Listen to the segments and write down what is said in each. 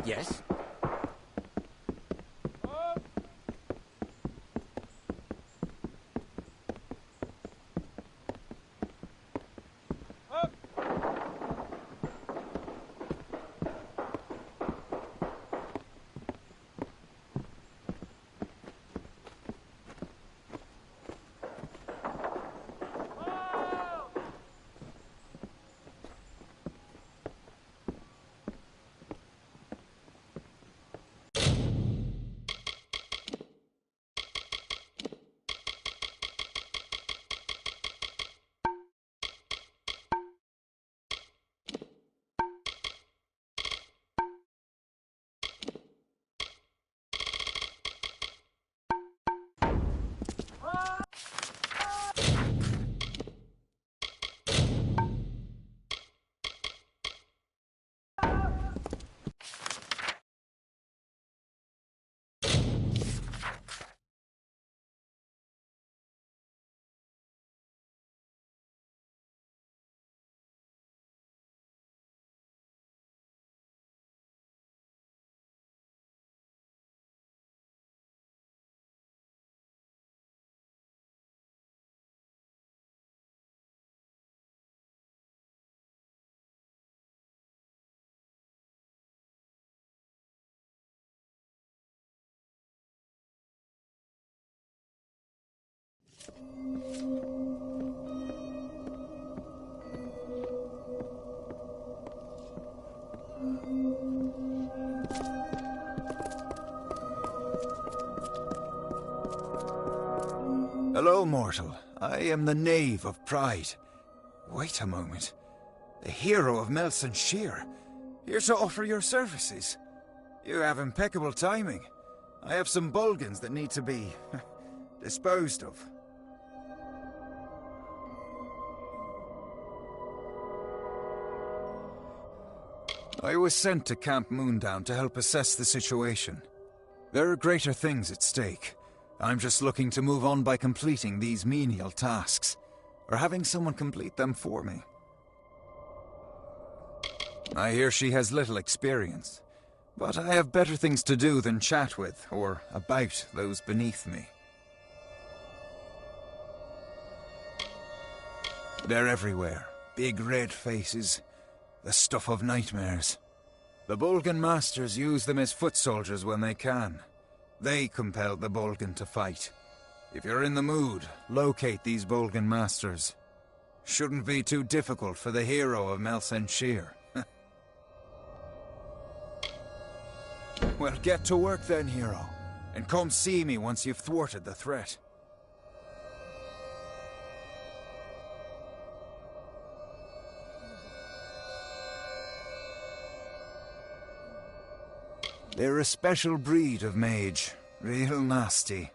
Yes? Hello, mortal. I am the Knave of Pride. Wait a moment. The hero of Melson Shear. Here to offer your services. You have impeccable timing. I have some Bulgans that need to be disposed of. I was sent to Camp Moondown to help assess the situation. There are greater things at stake. I'm just looking to move on by completing these menial tasks, or having someone complete them for me. I hear she has little experience, but I have better things to do than chat with or about those beneath me. They're everywhere. Big red faces. The stuff of nightmares. The Bulgan masters use them as foot soldiers when they can. They compelled the Bulgan to fight. If you're in the mood, locate these Bulgan masters. Shouldn't be too difficult for the hero of Melson Shear. Well, get to work then, hero. And come see me once you've thwarted the threat. They're a special breed of mage. Real nasty.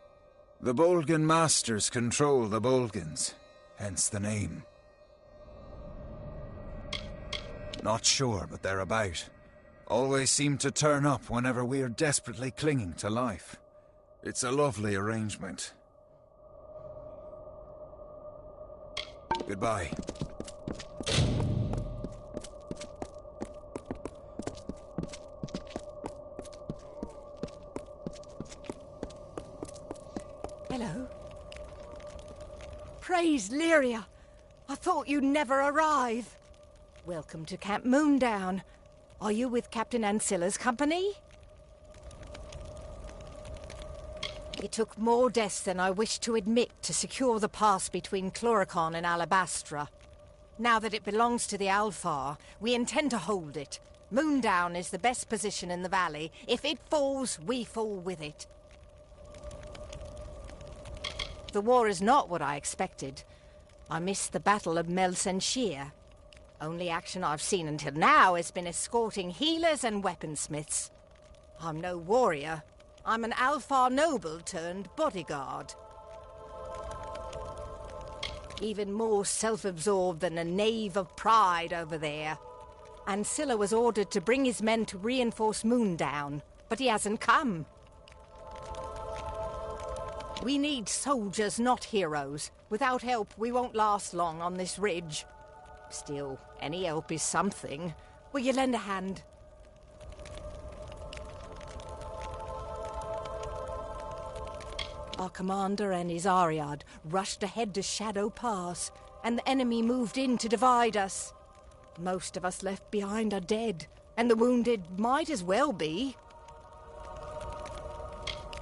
The Bulgan Masters control the Bulgans. Hence the name. Not sure, but they're about. Always seem to turn up whenever we're desperately clinging to life. It's a lovely arrangement. Goodbye. Hello. Praise Lyria! I thought you'd never arrive. Welcome to Camp Moondown. Are you with Captain Ancilla's company? It took more deaths than I wished to admit to secure the pass between Chloricon and Alabastra. Now that it belongs to the Alfar, we intend to hold it. Moondown is the best position in the valley. If it falls, we fall with it. The war is not what I expected. I missed the Battle of Melson Shear. Only action I've seen until now has been escorting healers and weaponsmiths. I'm no warrior. I'm an Alfar noble turned bodyguard. Even more self-absorbed than a knave of pride over there. Ancilla was ordered to bring his men to reinforce Moondown, but he hasn't come. We need soldiers, not heroes. Without help, we won't last long on this ridge. Still, any help is something. Will you lend a hand? Our commander and his Ariad rushed ahead to Shadow Pass, and the enemy moved in to divide us. Most of us left behind are dead, and the wounded might as well be.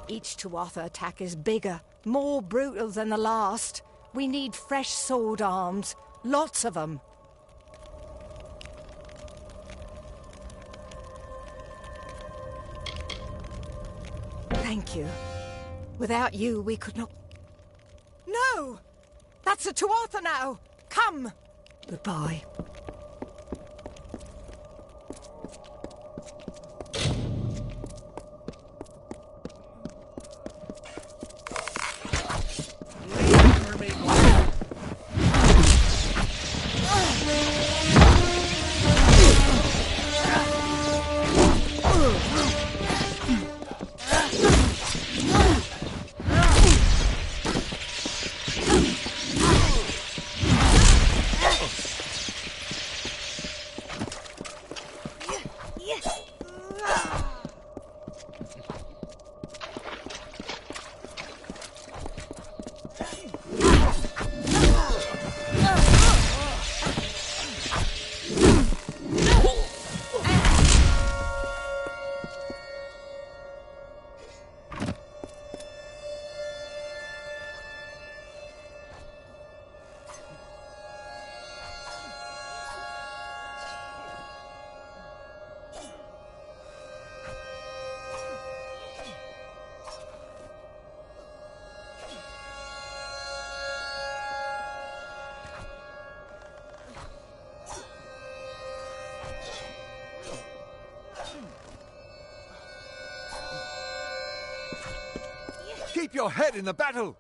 Each Tuatha attack is bigger, more brutal than the last. We need fresh sword arms, lots of them. Thank you. Without you, we could not... No! That's a Tuatha now! Come! Goodbye. Keep your head in the battle!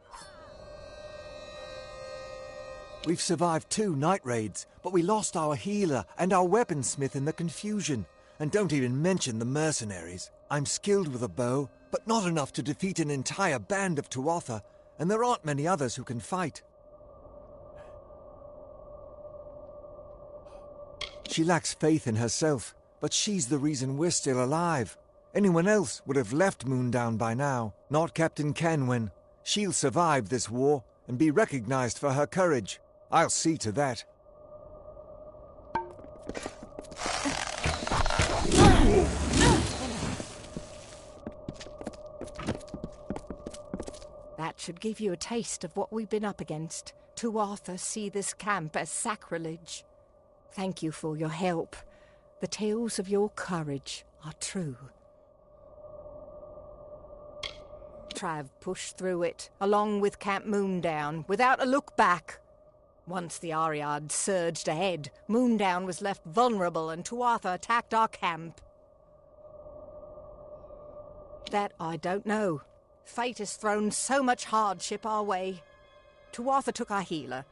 We've survived 2 night raids, but we lost our healer and our weaponsmith in the confusion. And don't even mention the mercenaries. I'm skilled with a bow, but not enough to defeat an entire band of Tuatha, and there aren't many others who can fight. She lacks faith in herself, but she's the reason we're still alive. Anyone else would have left Moondown by now, not Captain Kenwyn. She'll survive this war and be recognized for her courage. I'll see to that. That should give you a taste of what we've been up against. Tuatha see this camp as sacrilege. Thank you for your help. The tales of your courage are true. Trav pushed through it, along with Camp Moondown, without a look back. Once the Ariad surged ahead, Moondown was left vulnerable and Tuatha attacked our camp. That I don't know. Fate has thrown so much hardship our way. Tuatha took our healer.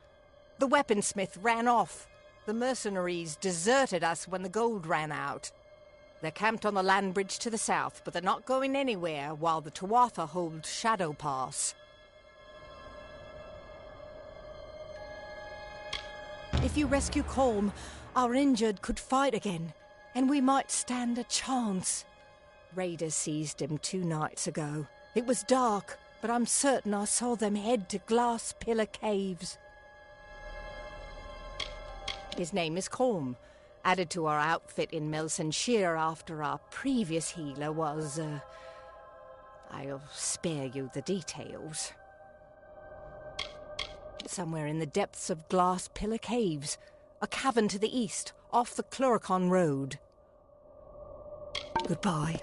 The weaponsmith ran off. The mercenaries deserted us when the gold ran out. They're camped on the land bridge to the south, but they're not going anywhere while the Tuatha hold Shadow Pass. If you rescue Colm, our injured could fight again, and we might stand a chance. Raiders seized him 2 nights ago. It was dark, but I'm certain I saw them head to Glass Pillar Caves. His name is Colm, added to our outfit in Melsenshire after our previous healer was, I'll spare you the details. Somewhere in the depths of Glass Pillar Caves, a cavern to the east, off the Cluricon Road. Goodbye.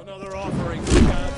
Another offering to God.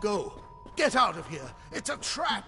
Go! Get out of here! It's a trap!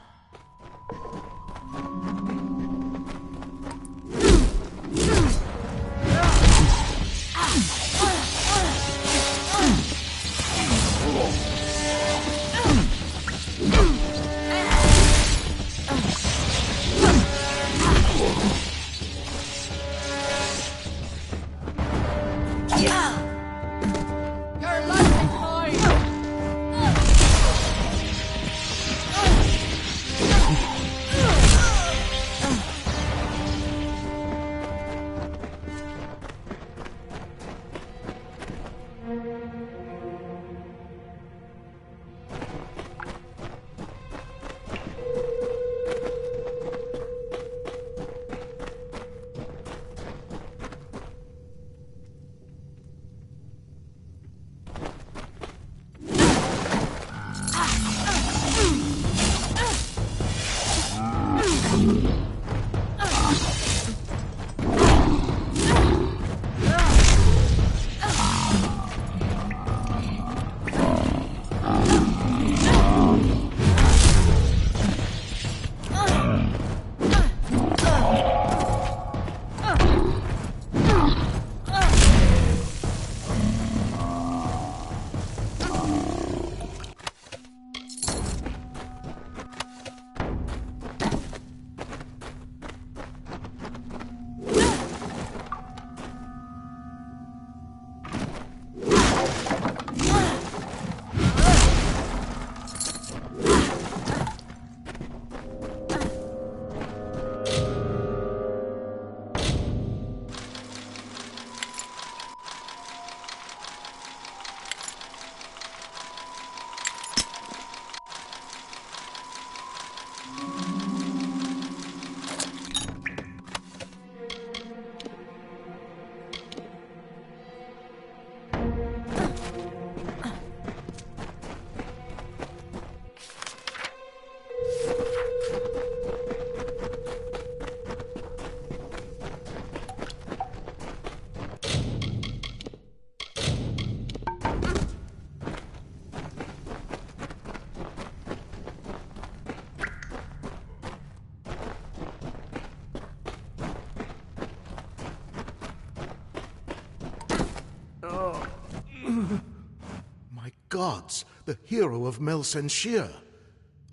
My gods, the hero of Melsenshir.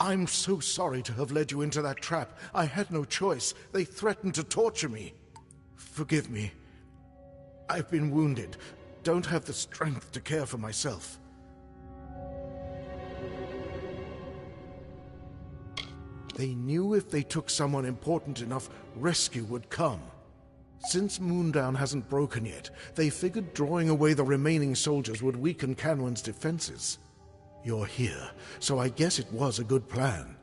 I'm so sorry to have led you into that trap. I had no choice. They threatened to torture me. Forgive me. I've been wounded. Don't have the strength to care for myself. They knew if they took someone important enough, rescue would come. Since Moondown hasn't broken yet, they figured drawing away the remaining soldiers would weaken Canwan's defenses. You're here, so I guess it was a good plan.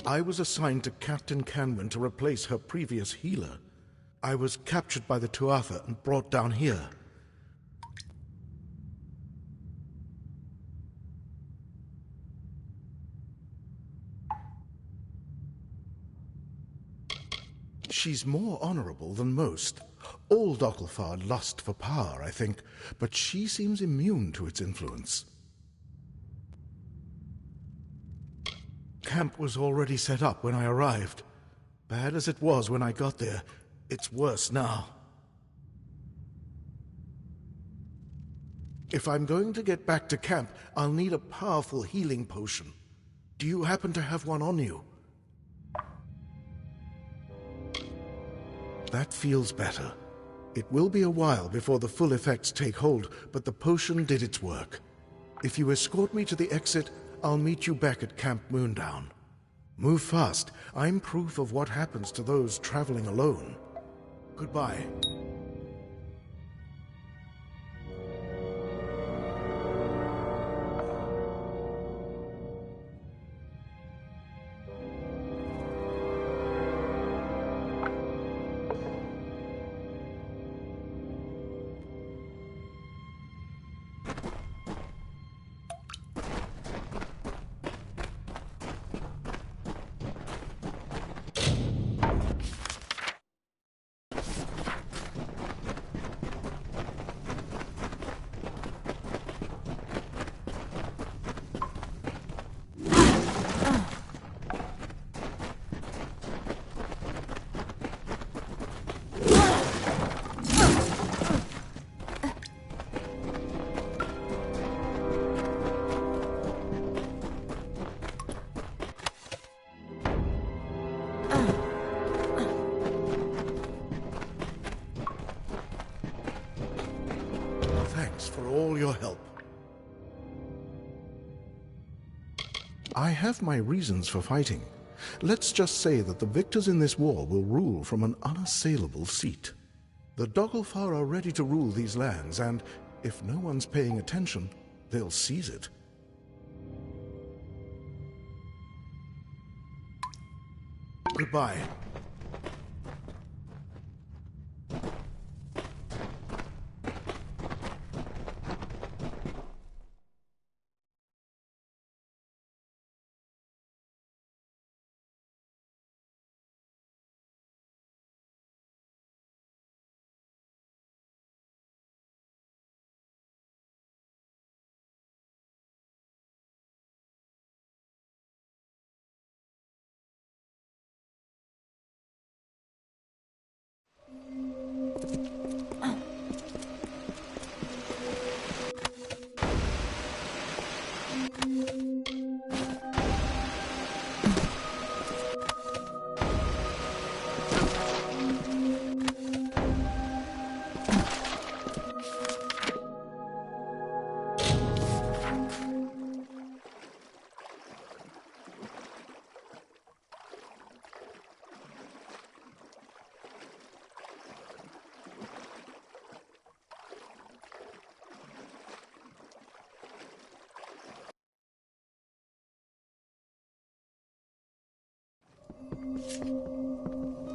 I was assigned to Captain Canwan to replace her previous healer. I was captured by the Tuatha and brought down here. She's more honorable than most. All Dokkelfar lust for power, I think, but she seems immune to its influence. Camp was already set up when I arrived. Bad as it was when I got there, it's worse now. If I'm going to get back to camp, I'll need a powerful healing potion. Do you happen to have one on you? That feels better. It will be a while before the full effects take hold, but the potion did its work. If you escort me to the exit, I'll meet you back at Camp Moondown. Move fast. I'm proof of what happens to those traveling alone. Goodbye. have my reasons for fighting. Let's just say that the victors in this war will rule from an unassailable seat. The Dogglfar are ready to rule these lands, and if no one's paying attention, they'll seize it. Goodbye.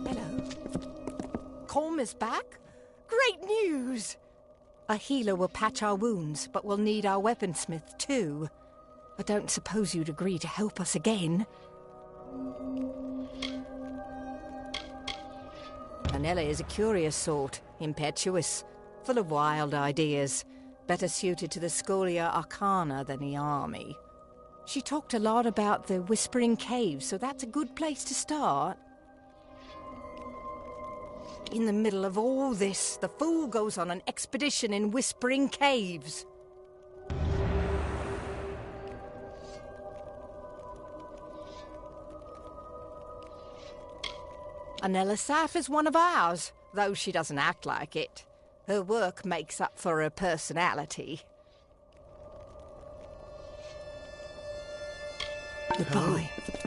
Hello. Colm is back? Great news! A healer will patch our wounds, but we'll need our weaponsmith too. I don't suppose you'd agree to help us again. Anella is a curious sort, impetuous, full of wild ideas, better suited to the Scholia Arcana than the army. She talked a lot about the Whispering Caves, so that's a good place to start. In the middle of all this, the fool goes on an expedition in Whispering Caves. Anella Saf is one of ours, though she doesn't act like it. Her work makes up for her personality. Goodbye. Hello.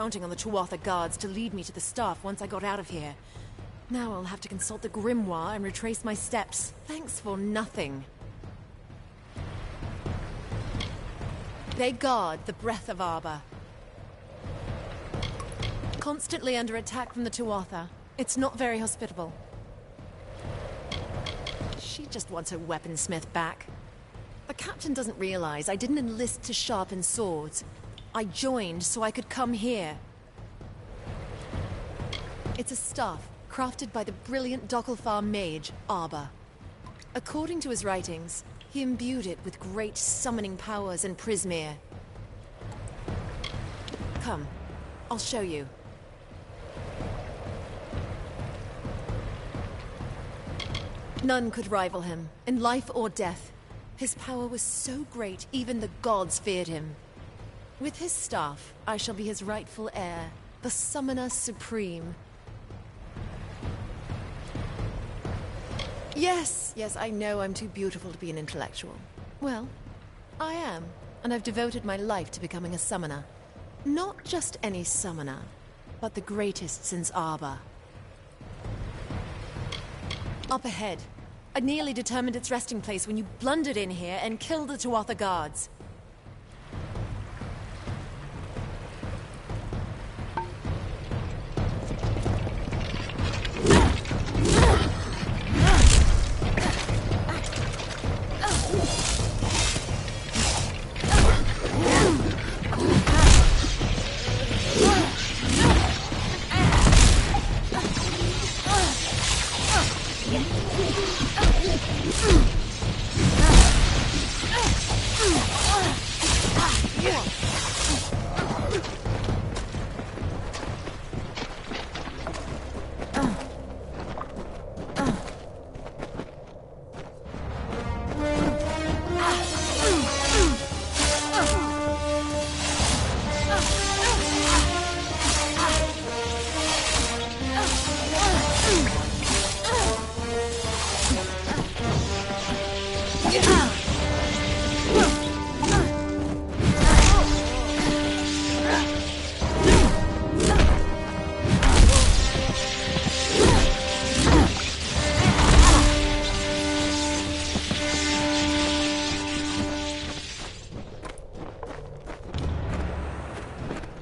counting on the Tuatha guards to lead me to the staff once I got out of here. Now I'll have to consult the grimoire and retrace my steps. Thanks for nothing. They guard the breath of Arbor. Constantly under attack from the Tuatha. It's not very hospitable. She just wants her weaponsmith back. The captain doesn't realize I didn't enlist to sharpen swords. I joined so I could come here. It's a staff crafted by the brilliant Dokkalfar mage, Arbor. According to his writings, he imbued it with great summoning powers in Prismeer. Come, I'll show you. None could rival him, in life or death. His power was so great, even the gods feared him. With his staff, I shall be his rightful heir, the Summoner Supreme. Yes, I know I'm too beautiful to be an intellectual. Well, I am, and I've devoted my life to becoming a summoner. Not just any summoner, but the greatest since Arbor. Up ahead. I nearly determined its resting place when you blundered in here and killed the Tuatha guards.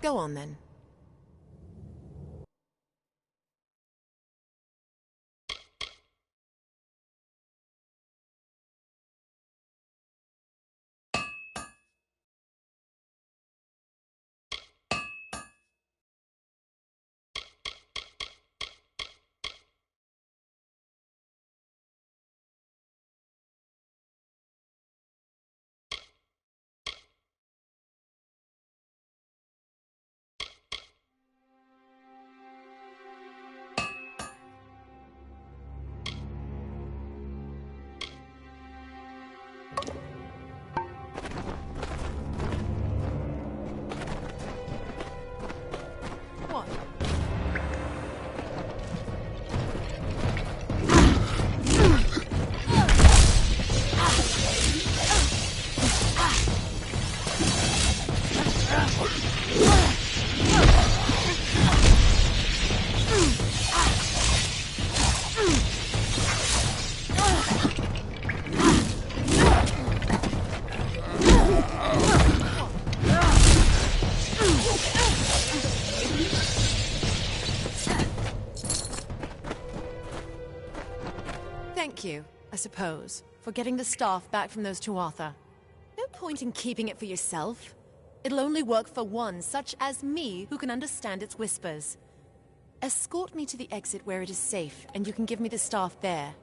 Go on, then. Thank you, I suppose, for getting the staff back from those Tuatha. No point in keeping it for yourself. It'll only work for one such as me who can understand its whispers. Escort me to the exit where it is safe, and you can give me the staff there.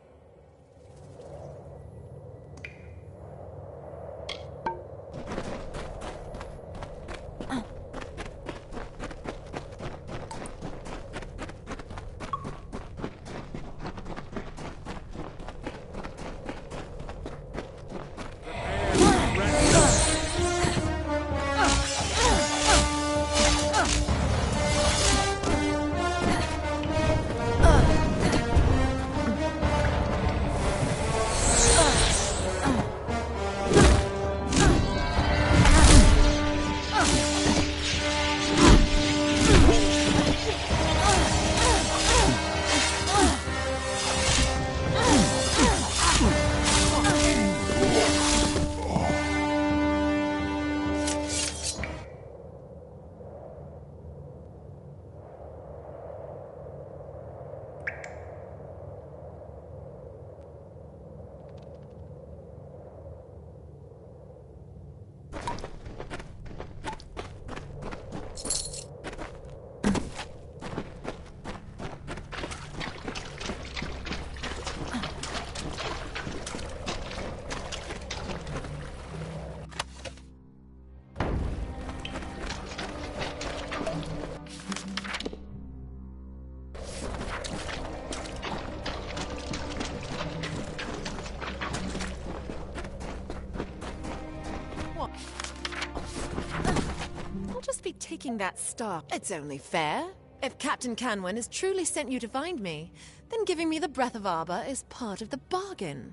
taking that star. It's only fair. If Captain Canwin has truly sent you to find me, then giving me the Breath of Arbor is part of the bargain.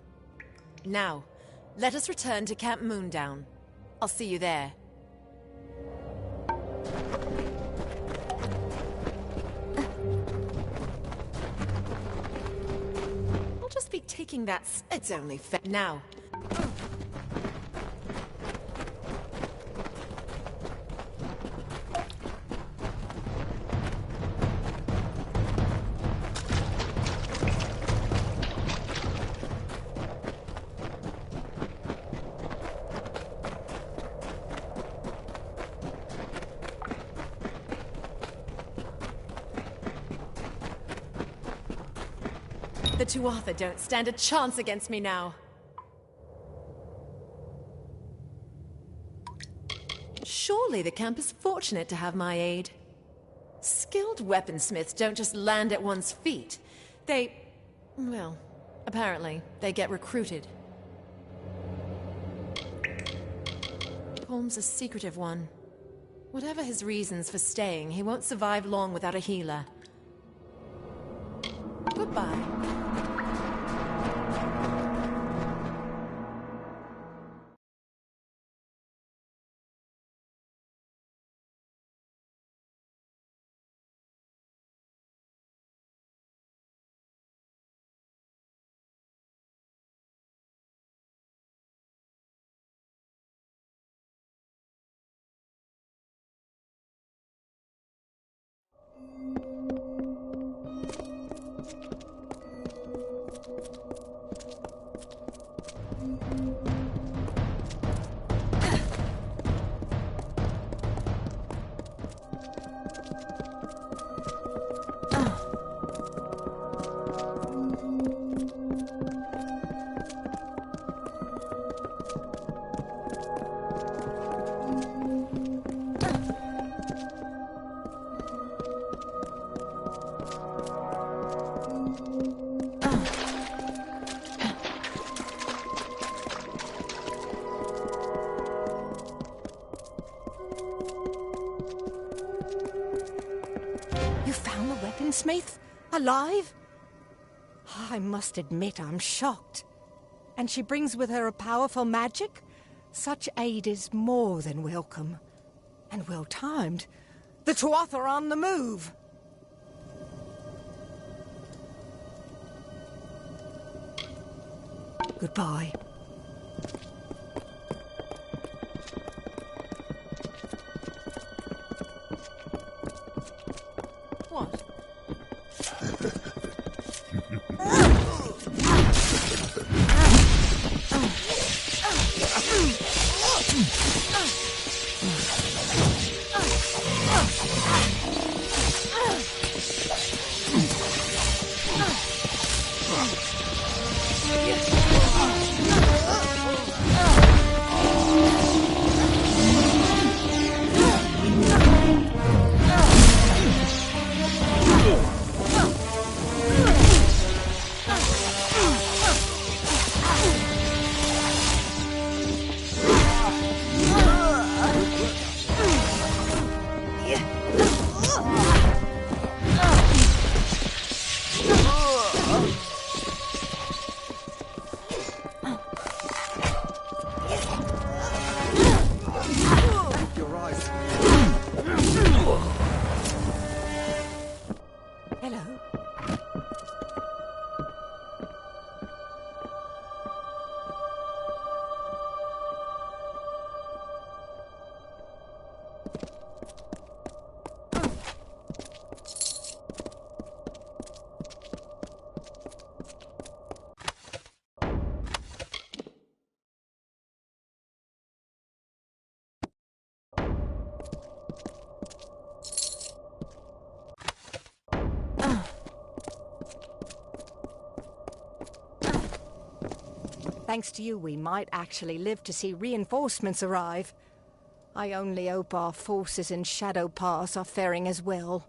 Now, let us return to Camp Moondown. I'll see you there. I'll just be taking that. It's only fair. Now. The Tuatha don't stand a chance against me now. Surely the camp is fortunate to have my aid. Skilled weaponsmiths don't just land at one's feet. Well, apparently, they get recruited. Holmes' a secretive one. Whatever his reasons for staying, he won't survive long without a healer. Goodbye. Smith? Alive? I must admit I'm shocked. And she brings with her a powerful magic? Such aid is more than welcome. And well-timed. The Tuatha are on the move. Goodbye. What? Thanks to you, we might actually live to see reinforcements arrive. I only hope our forces in Shadow Pass are faring as well.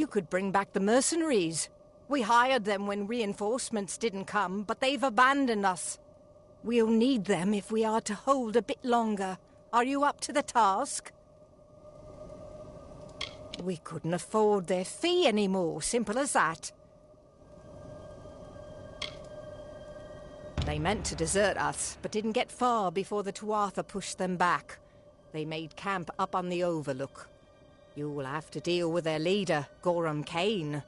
You could bring back the mercenaries. We hired them when reinforcements didn't come, but they've abandoned us. We'll need them if we are to hold a bit longer. Are you up to the task? We couldn't afford their fee anymore, simple as that. They meant to desert us, but didn't get far before the Tuatha pushed them back. They made camp up on the overlook. You'll have to deal with their leader, Gorham Kane.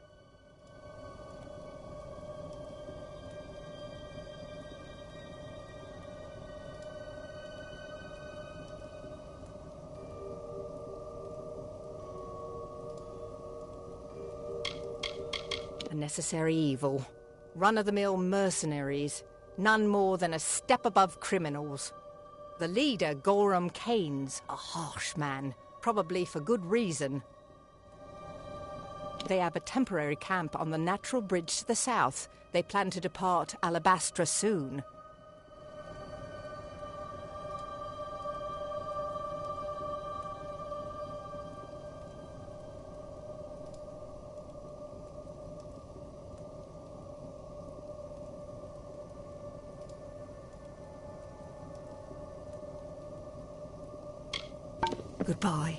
A necessary evil. Run-of-the-mill mercenaries. None more than a step above criminals. The leader, Gorham Kane's a harsh man, probably for good reason. They have a temporary camp on the natural bridge to the south. They plan to depart Alabastra soon. Goodbye.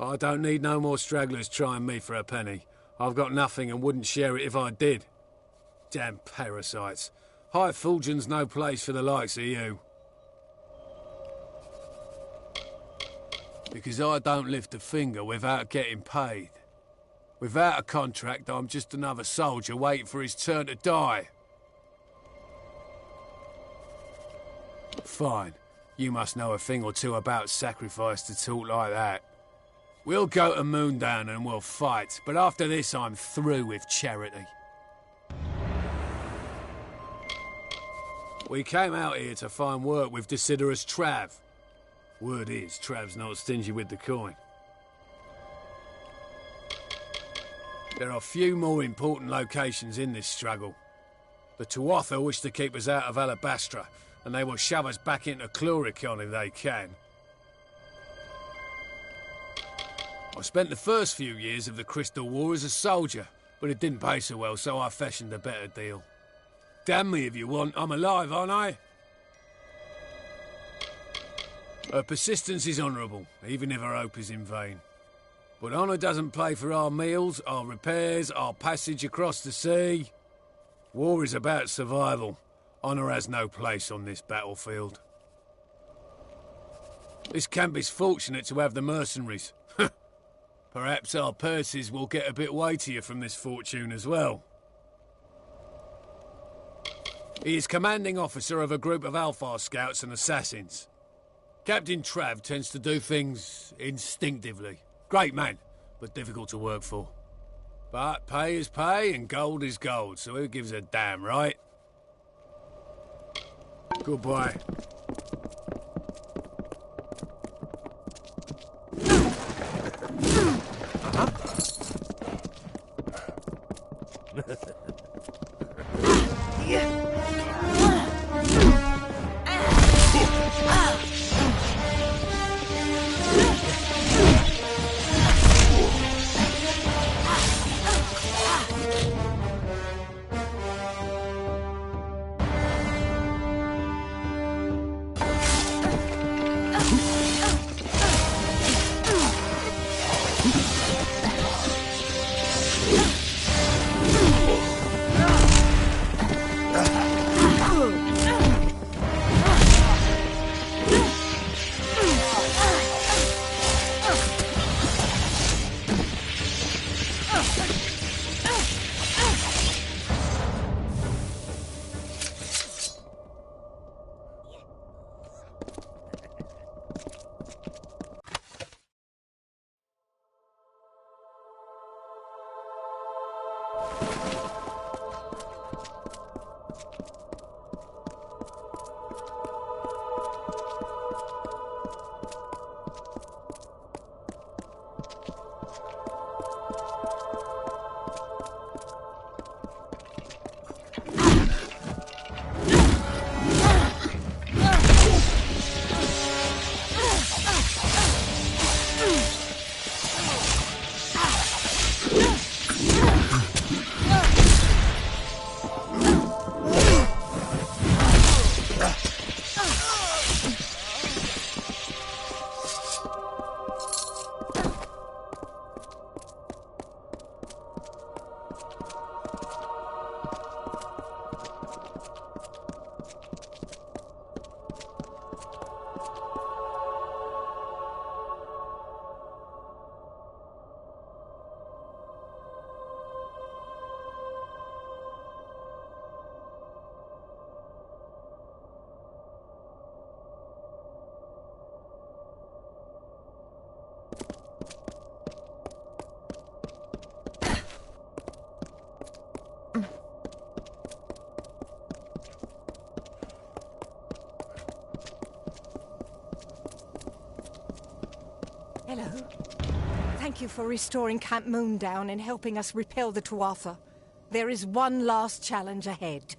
I don't need no more stragglers trying me for a penny. I've got nothing and wouldn't share it if I did. Damn parasites. High Fulgen's no place for the likes of you. Because I don't lift a finger without getting paid. Without a contract, I'm just another soldier waiting for his turn to die. Fine. You must know a thing or two about sacrifice to talk like that. We'll go to Moondown and we'll fight, but after this I'm through with charity. We came out here to find work with Deciderus Trav. Word is, Trav's not stingy with the coin. There are few more important locations in this struggle. The Tuatha wish to keep us out of Alabastra, and they will shove us back into Cluricon if they can. I spent the first few years of the Crystal War as a soldier, but it didn't pay so well, so I fashioned a better deal. Damn me if you want, I'm alive, aren't I? Her persistence is honourable, even if her hope is in vain. But honour doesn't pay for our meals, our repairs, our passage across the sea. War is about survival. Honour has no place on this battlefield. This camp is fortunate to have the mercenaries. Perhaps our purses will get a bit weightier from this fortune as well. He is commanding officer of a group of Alpha scouts and assassins. Captain Trav tends to do things instinctively. Great man, but difficult to work for. But pay is pay and gold is gold, so who gives a damn, right? Goodbye. Hello. Thank you for restoring Camp Moondown and helping us repel the Tuatha. There is one last challenge ahead.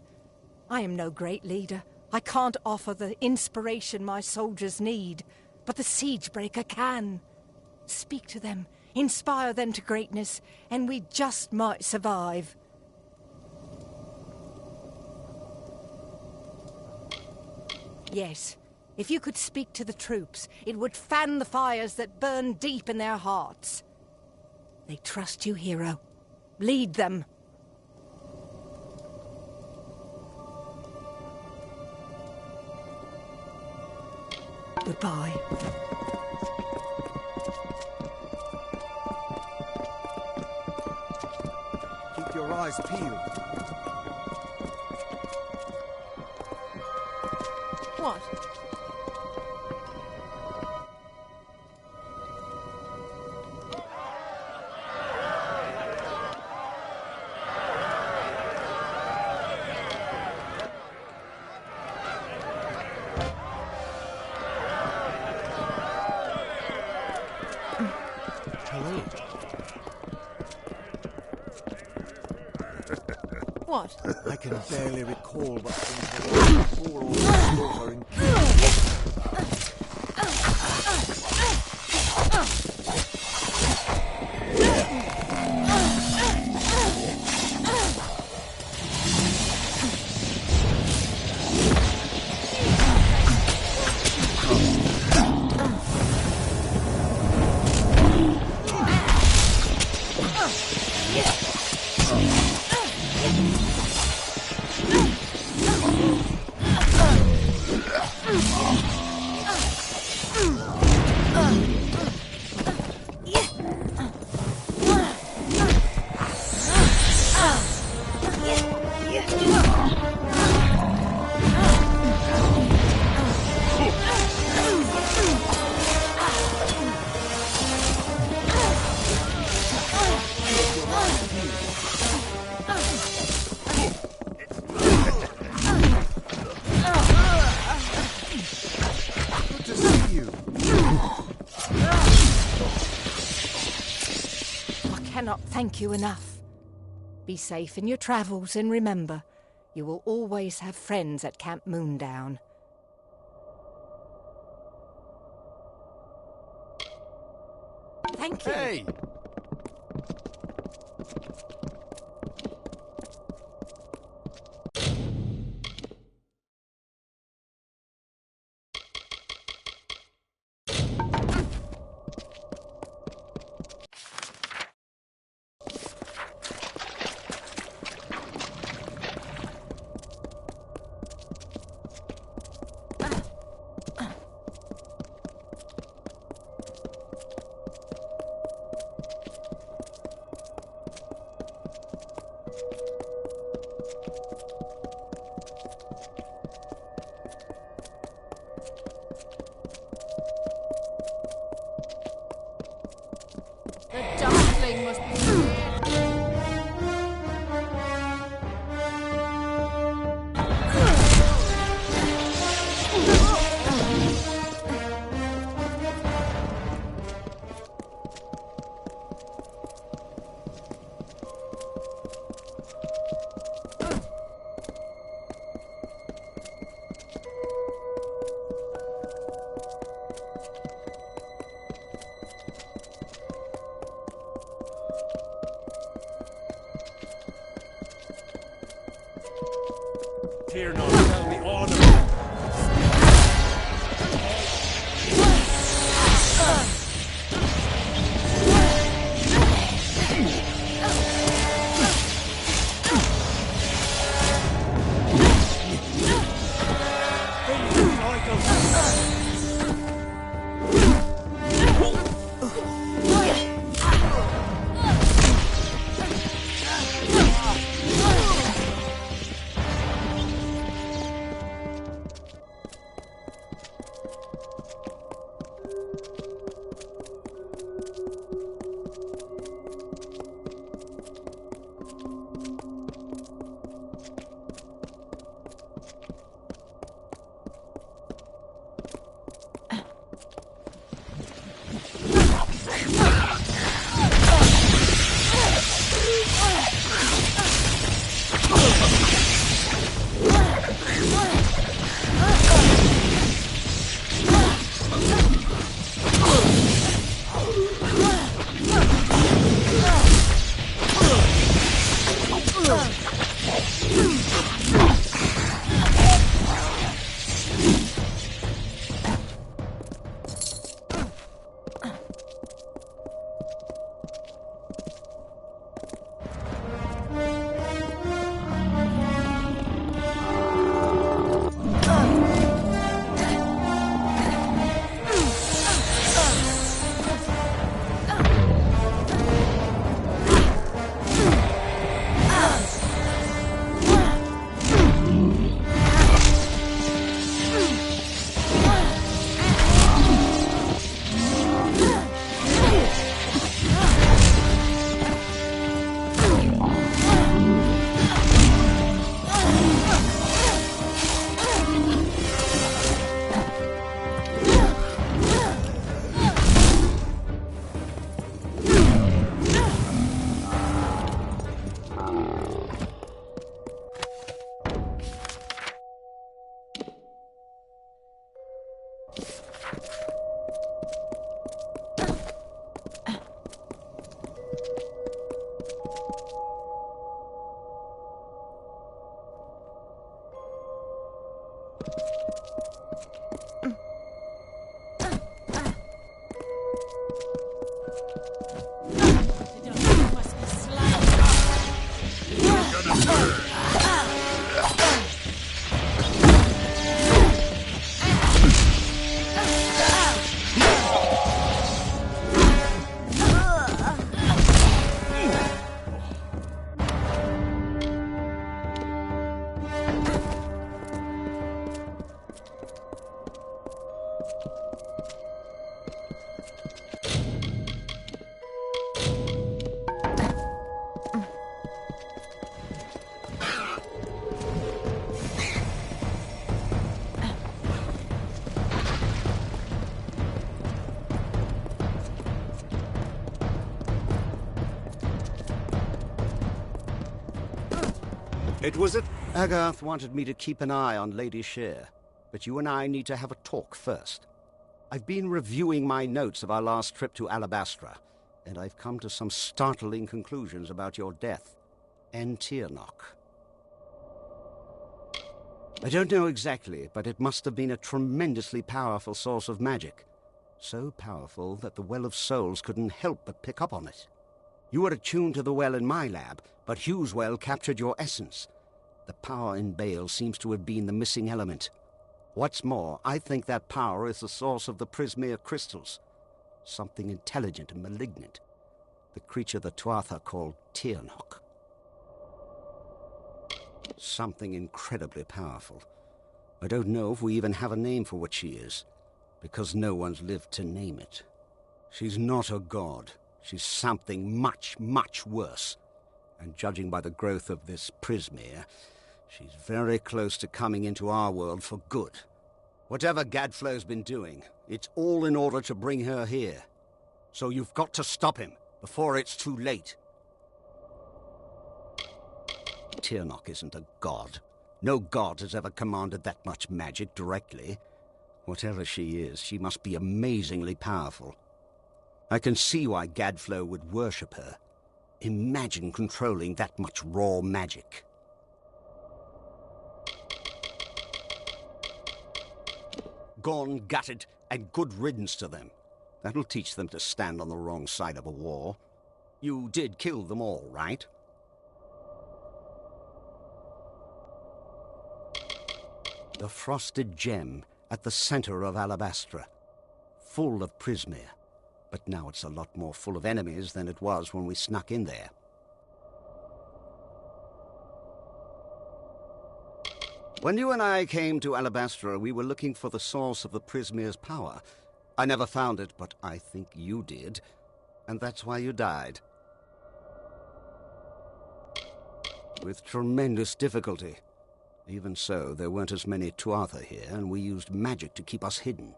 I am no great leader. I can't offer the inspiration my soldiers need, but the Siegebreaker can. Speak to them, inspire them to greatness, and we just might survive. Yes. If you could speak to the troops, it would fan the fires that burn deep in their hearts. They trust you, hero. Lead them. Goodbye. Keep your eyes peeled. What? Hello. What? I can barely recall what things were like before all this slaughter and thank you enough. Be safe in your travels, and remember, you will always have friends at Camp Moondown. Thank you. Hey! The darkling must be scared. Tear not, tell me all of it. Must be slain. It was it. Agarth wanted me to keep an eye on Lady Shear, but you and I need to have a talk first. I've been reviewing my notes of our last trip to Alabastra, and I've come to some startling conclusions about your death and Tirnoch. I don't know exactly, but it must have been a tremendously powerful source of magic. So powerful that the Well of Souls couldn't help but pick up on it. You were attuned to the well in my lab, but Hugh's well captured your essence. The power in Bale seems to have been the missing element. What's more, I think that power is the source of the Prismere crystals. Something intelligent and malignant. The creature the Tuatha called Tirnoch. Something incredibly powerful. I don't know if we even have a name for what she is, because no one's lived to name it. She's not a god. She's something much, much worse. And judging by the growth of this Prismere, she's very close to coming into our world for good. Whatever Gadflow's been doing, it's all in order to bring her here. So you've got to stop him before it's too late. Tirnoch isn't a god. No god has ever commanded that much magic directly. Whatever she is, she must be amazingly powerful. I can see why Gadflow would worship her. Imagine controlling that much raw magic. Gone, gutted, and good riddance to them. That'll teach them to stand on the wrong side of a war. You did kill them all, right? The frosted gem at the center of Alabastra. Full of Prismere. But now it's a lot more full of enemies than it was when we snuck in there. When you and I came to Alabastra, we were looking for the source of the Prismere's power. I never found it, but I think you did. And that's why you died. With tremendous difficulty. Even so, there weren't as many Tuatha here, and we used magic to keep us hidden.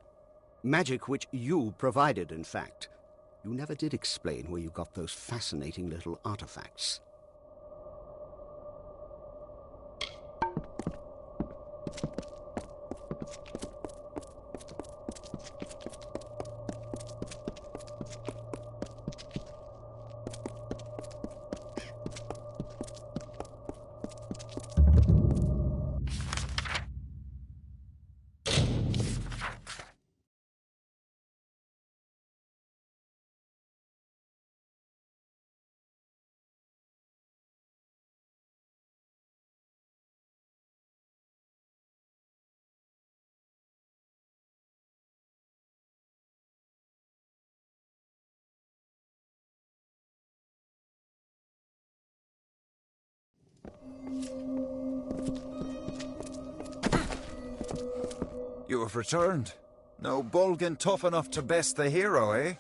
Magic which you provided, in fact. You never did explain where you got those fascinating little artifacts. You have returned. No Bolgan tough enough to best the hero, eh?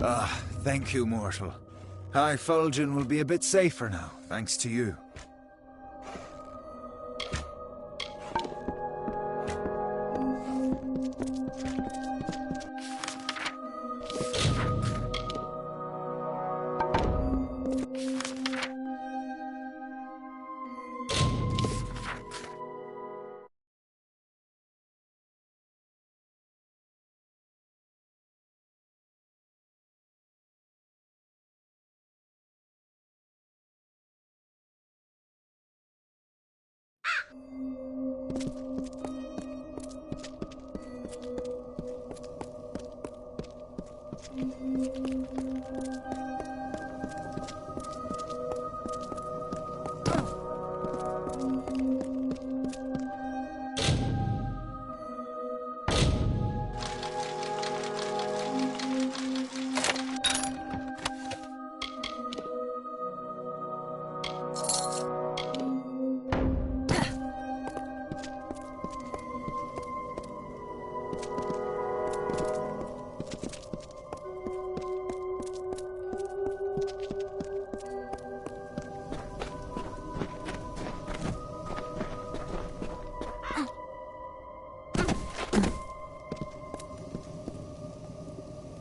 Ah, thank you, mortal. High Fulgen will be a bit safer now, thanks to you.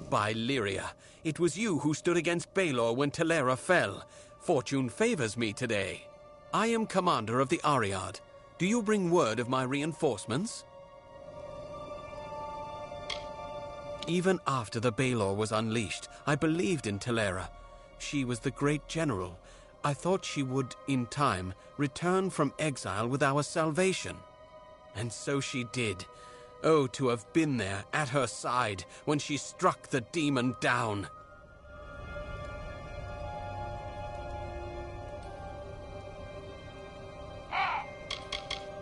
By Lyria, it was you who stood against Baelor when Telera fell. Fortune favors me today. I am commander of the Ariad. Do you bring word of my reinforcements? Even after the Baelor was unleashed, I believed in Telera. She was the great general. I thought she would, in time, return from exile with our salvation. And so she did. Oh, to have been there, at her side, when she struck the demon down.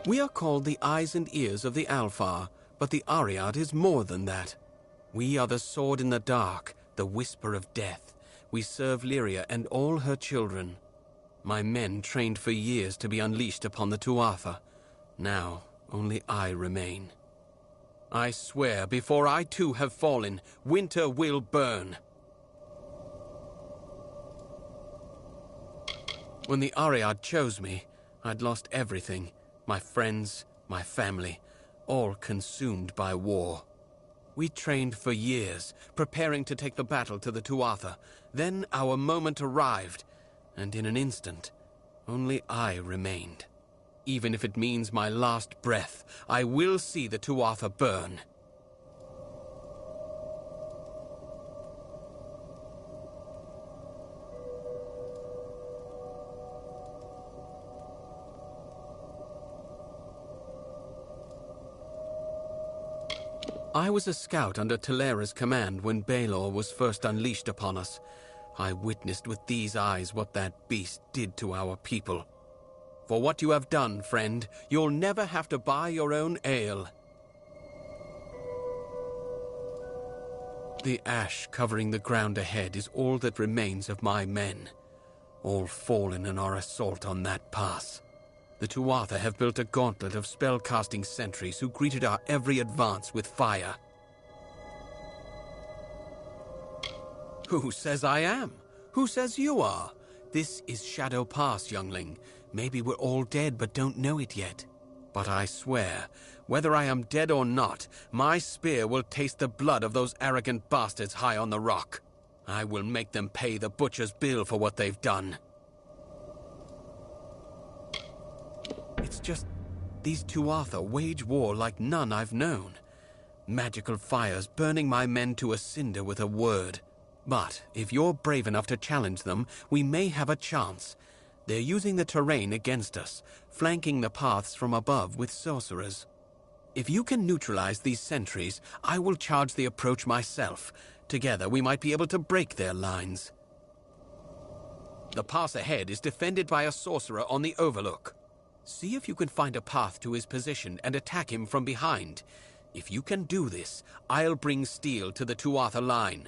We are called the eyes and ears of the Alfar, but the Ariad is more than that. We are the sword in the dark, the whisper of death. We serve Lyria and all her children. My men trained for years to be unleashed upon the Tuatha. Now, only I remain. I swear, before I too have fallen, winter will burn. When the Ariad chose me, I'd lost everything. My friends, my family, all consumed by war. We trained for years, preparing to take the battle to the Tuatha. Then our moment arrived, and in an instant, only I remained. Even if it means my last breath, I will see the Tuatha burn. I was a scout under Telera's command when Baelor was first unleashed upon us. I witnessed with these eyes what that beast did to our people. For what you have done, friend, you'll never have to buy your own ale. The ash covering the ground ahead is all that remains of my men, all fallen in our assault on that pass. The Tuatha have built a gauntlet of spell-casting sentries who greeted our every advance with fire. Who says I am? Who says you are? This is Shadow Pass, youngling. Maybe we're all dead but don't know it yet. But I swear, whether I am dead or not, my spear will taste the blood of those arrogant bastards high on the rock. I will make them pay the butcher's bill for what they've done. It's just, these Tuatha wage war like none I've known. Magical fires burning my men to a cinder with a word. But if you're brave enough to challenge them, we may have a chance. They're using the terrain against us, flanking the paths from above with sorcerers. If you can neutralize these sentries, I will charge the approach myself. Together we might be able to break their lines. The pass ahead is defended by a sorcerer on the overlook. See if you can find a path to his position and attack him from behind. If you can do this, I'll bring steel to the Tuatha line.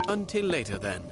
Until later, then.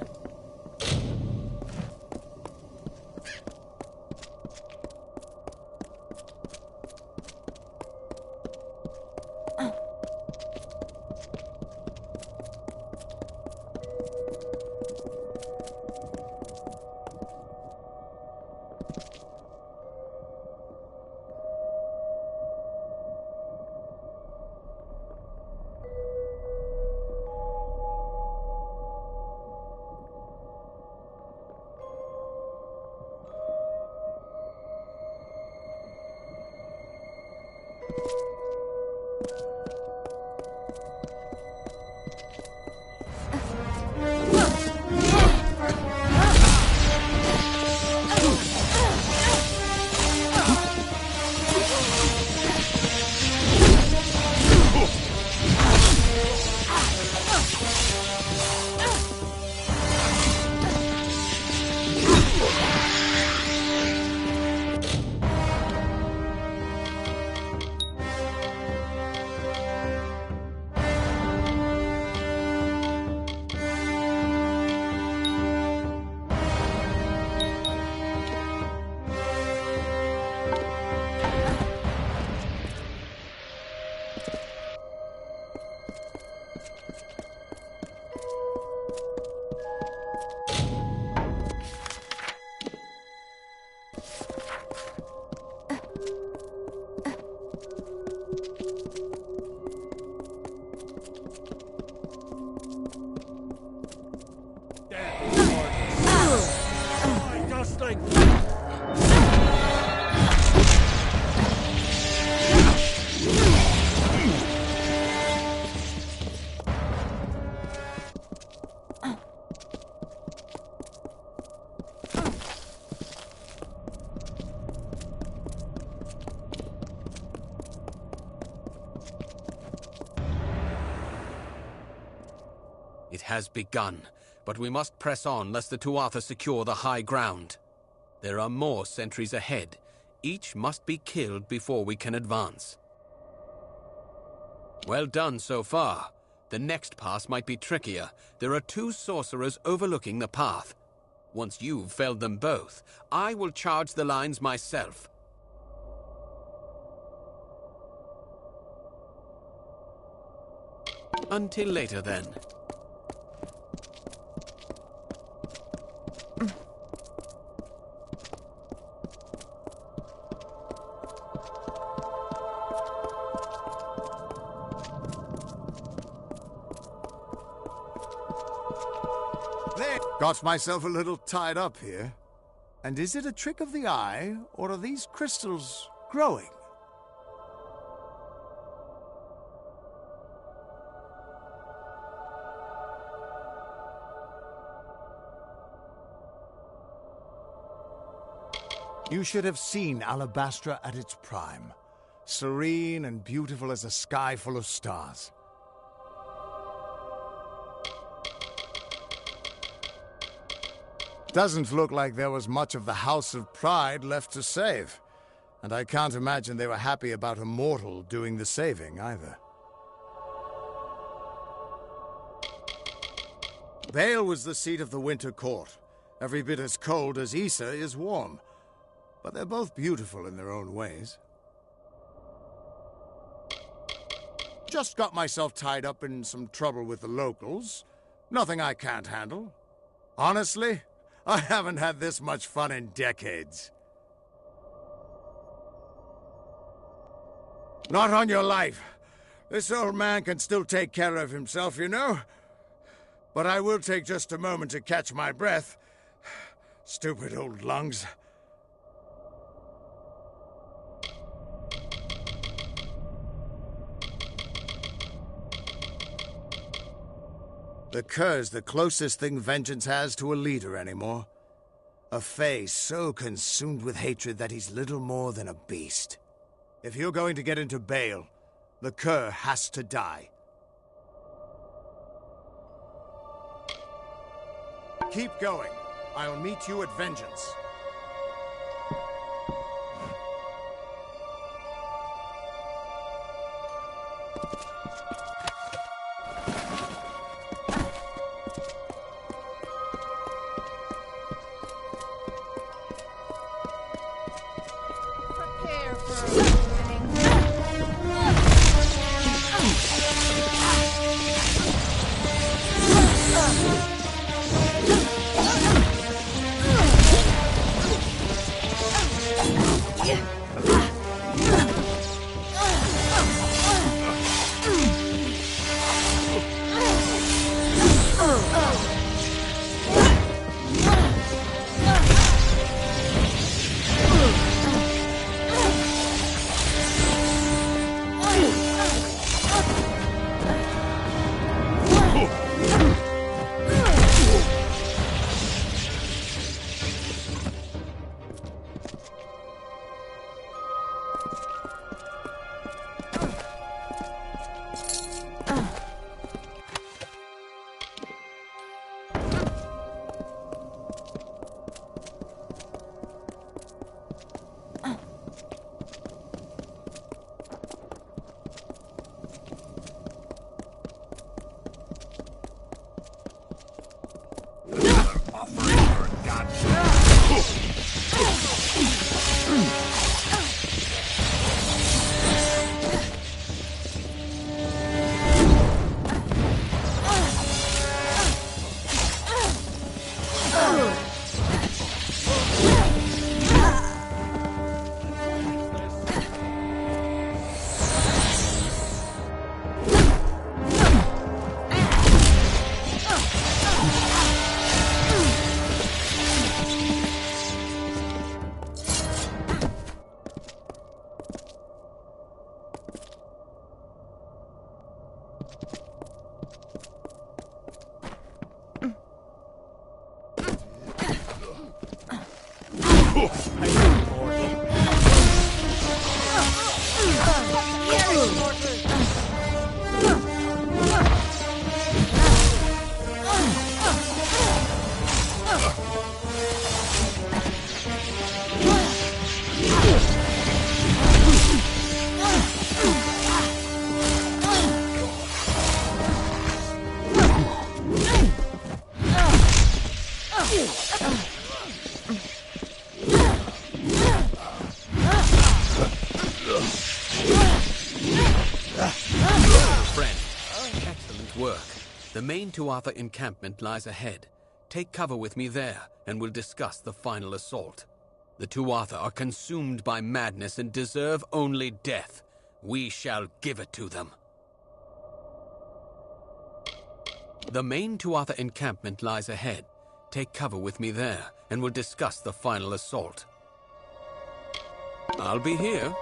It has begun, but we must press on lest the Tuatha secure the high ground. There are more sentries ahead. Each must be killed before we can advance. Well done so far. The next pass might be trickier. There are 2 sorcerers overlooking the path. Once you've felled them both, I will charge the lines myself. Until later, then. Got myself a little tied up here. And is it a trick of the eye, or are these crystals growing? You should have seen Alabastra at its prime. Serene and beautiful as a sky full of stars. Doesn't look like there was much of the House of Pride left to save. And I can't imagine they were happy about a mortal doing the saving, either. Bale was the seat of the Winter Court. Every bit as cold as Issa is warm. But they're both beautiful in their own ways. Just got myself tied up in some trouble with the locals. Nothing I can't handle. Honestly, I haven't had this much fun in decades. Not on your life. This old man can still take care of himself, you know. But I will take just a moment to catch my breath. Stupid old lungs. The cur's the closest thing vengeance has to a leader anymore. A Fae so consumed with hatred that he's little more than a beast. If you're going to get into Bale, the cur has to die. Keep going. I'll meet you at Vengeance. The main Tuatha encampment lies ahead. Take cover with me there, and we'll discuss the final assault. The Tuatha are consumed by madness and deserve only death. We shall give it to them. The main Tuatha encampment lies ahead. Take cover with me there, and we'll discuss the final assault. I'll be here.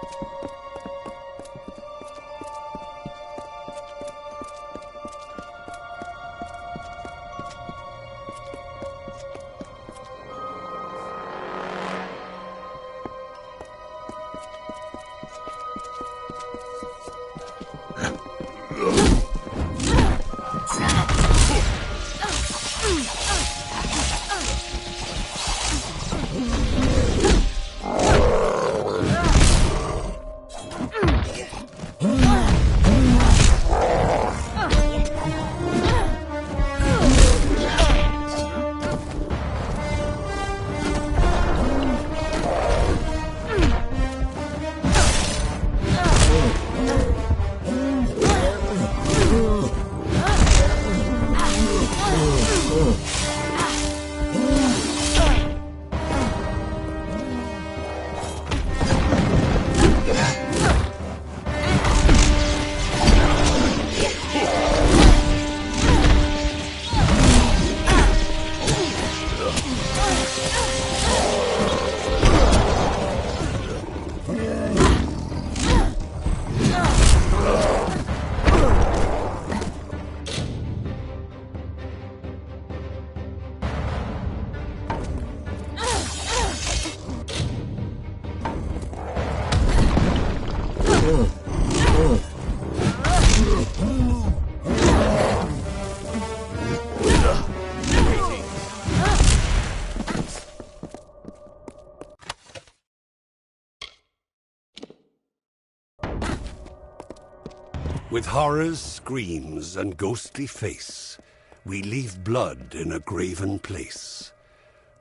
With horrors, screams, and ghostly face, we leave blood in a graven place.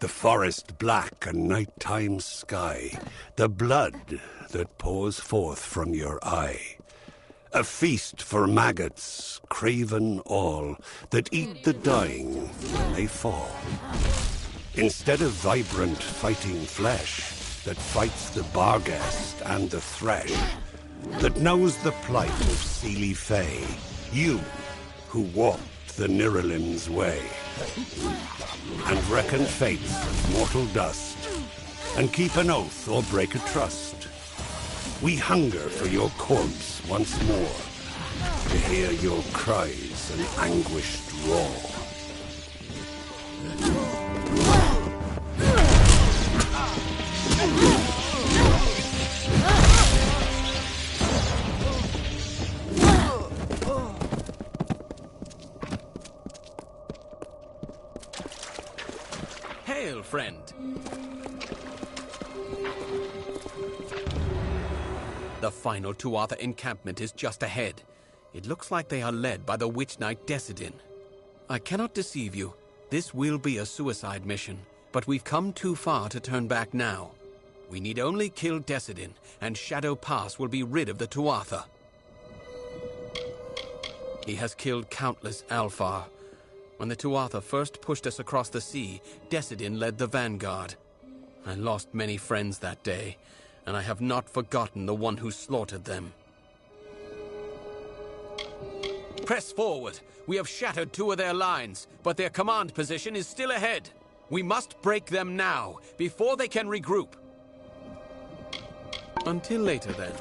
The forest black and nighttime sky, the blood that pours forth from your eye. A feast for maggots, craven all, that eat the dying when they fall. Instead of vibrant fighting flesh, that fights the barghest and the thresh, that knows the plight of Seelie Fae, you, who walked the Niralim's way, and reckon fates of mortal dust, and keep an oath or break a trust. We hunger for your corpse once more, to hear your cries and anguished roar. Hail, friend. The final Tuatha encampment is just ahead. It looks like they are led by the Witch Knight Decidin. I cannot deceive you. This will be a suicide mission, but we've come too far to turn back now. We need only kill Decidin, and Shadow Pass will be rid of the Tuatha. He has killed countless Alfar. When the Tuatha first pushed us across the sea, Decidin led the vanguard. I lost many friends that day, and I have not forgotten the one who slaughtered them. Press forward. We have shattered 2 of their lines, but their command position is still ahead. We must break them now, before they can regroup. Until later, then.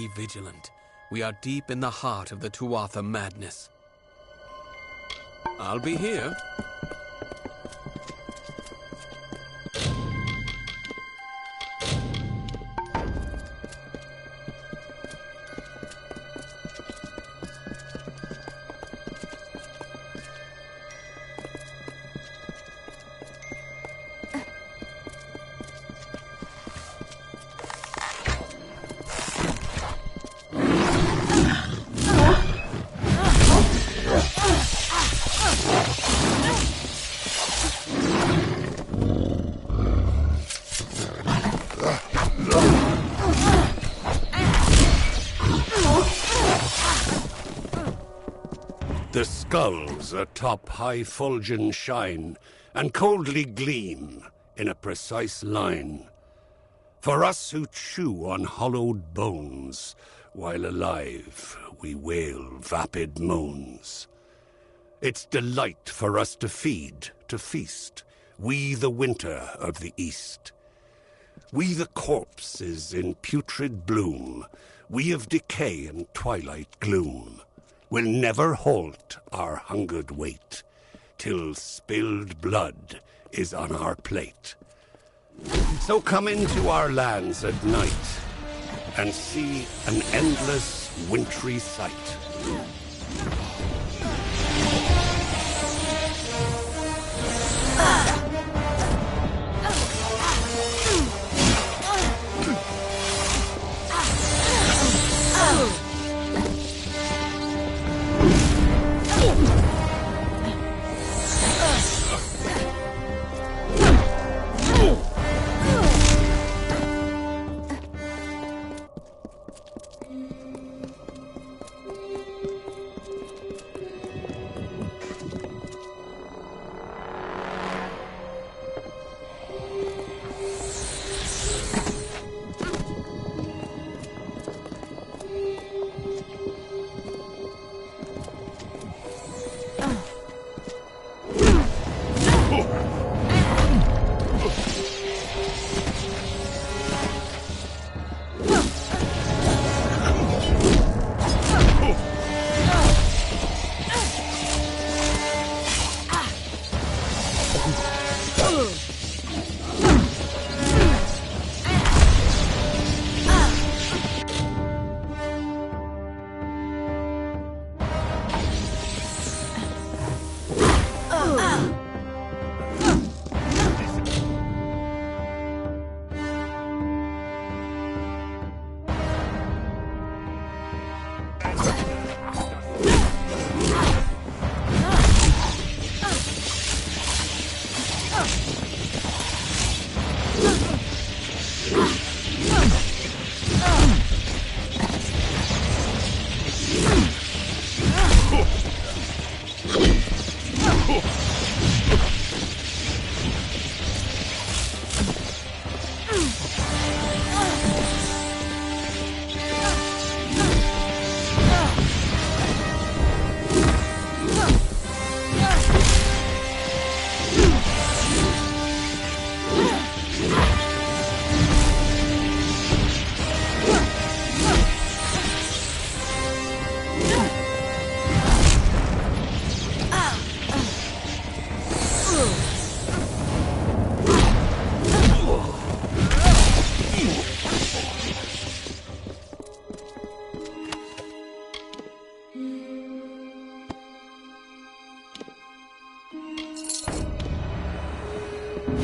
Be vigilant. We are deep in the heart of the Tuatha madness. I'll be here. The skulls atop high fulgen shine, and coldly gleam in a precise line. For us who chew on hollowed bones, while alive we wail vapid moans. It's delight for us to feed, to feast, we the winter of the East. We the corpses in putrid bloom, we of decay and twilight gloom, will never halt our hungered wait, till spilled blood is on our plate. So come into our lands at night, and see an endless wintry sight.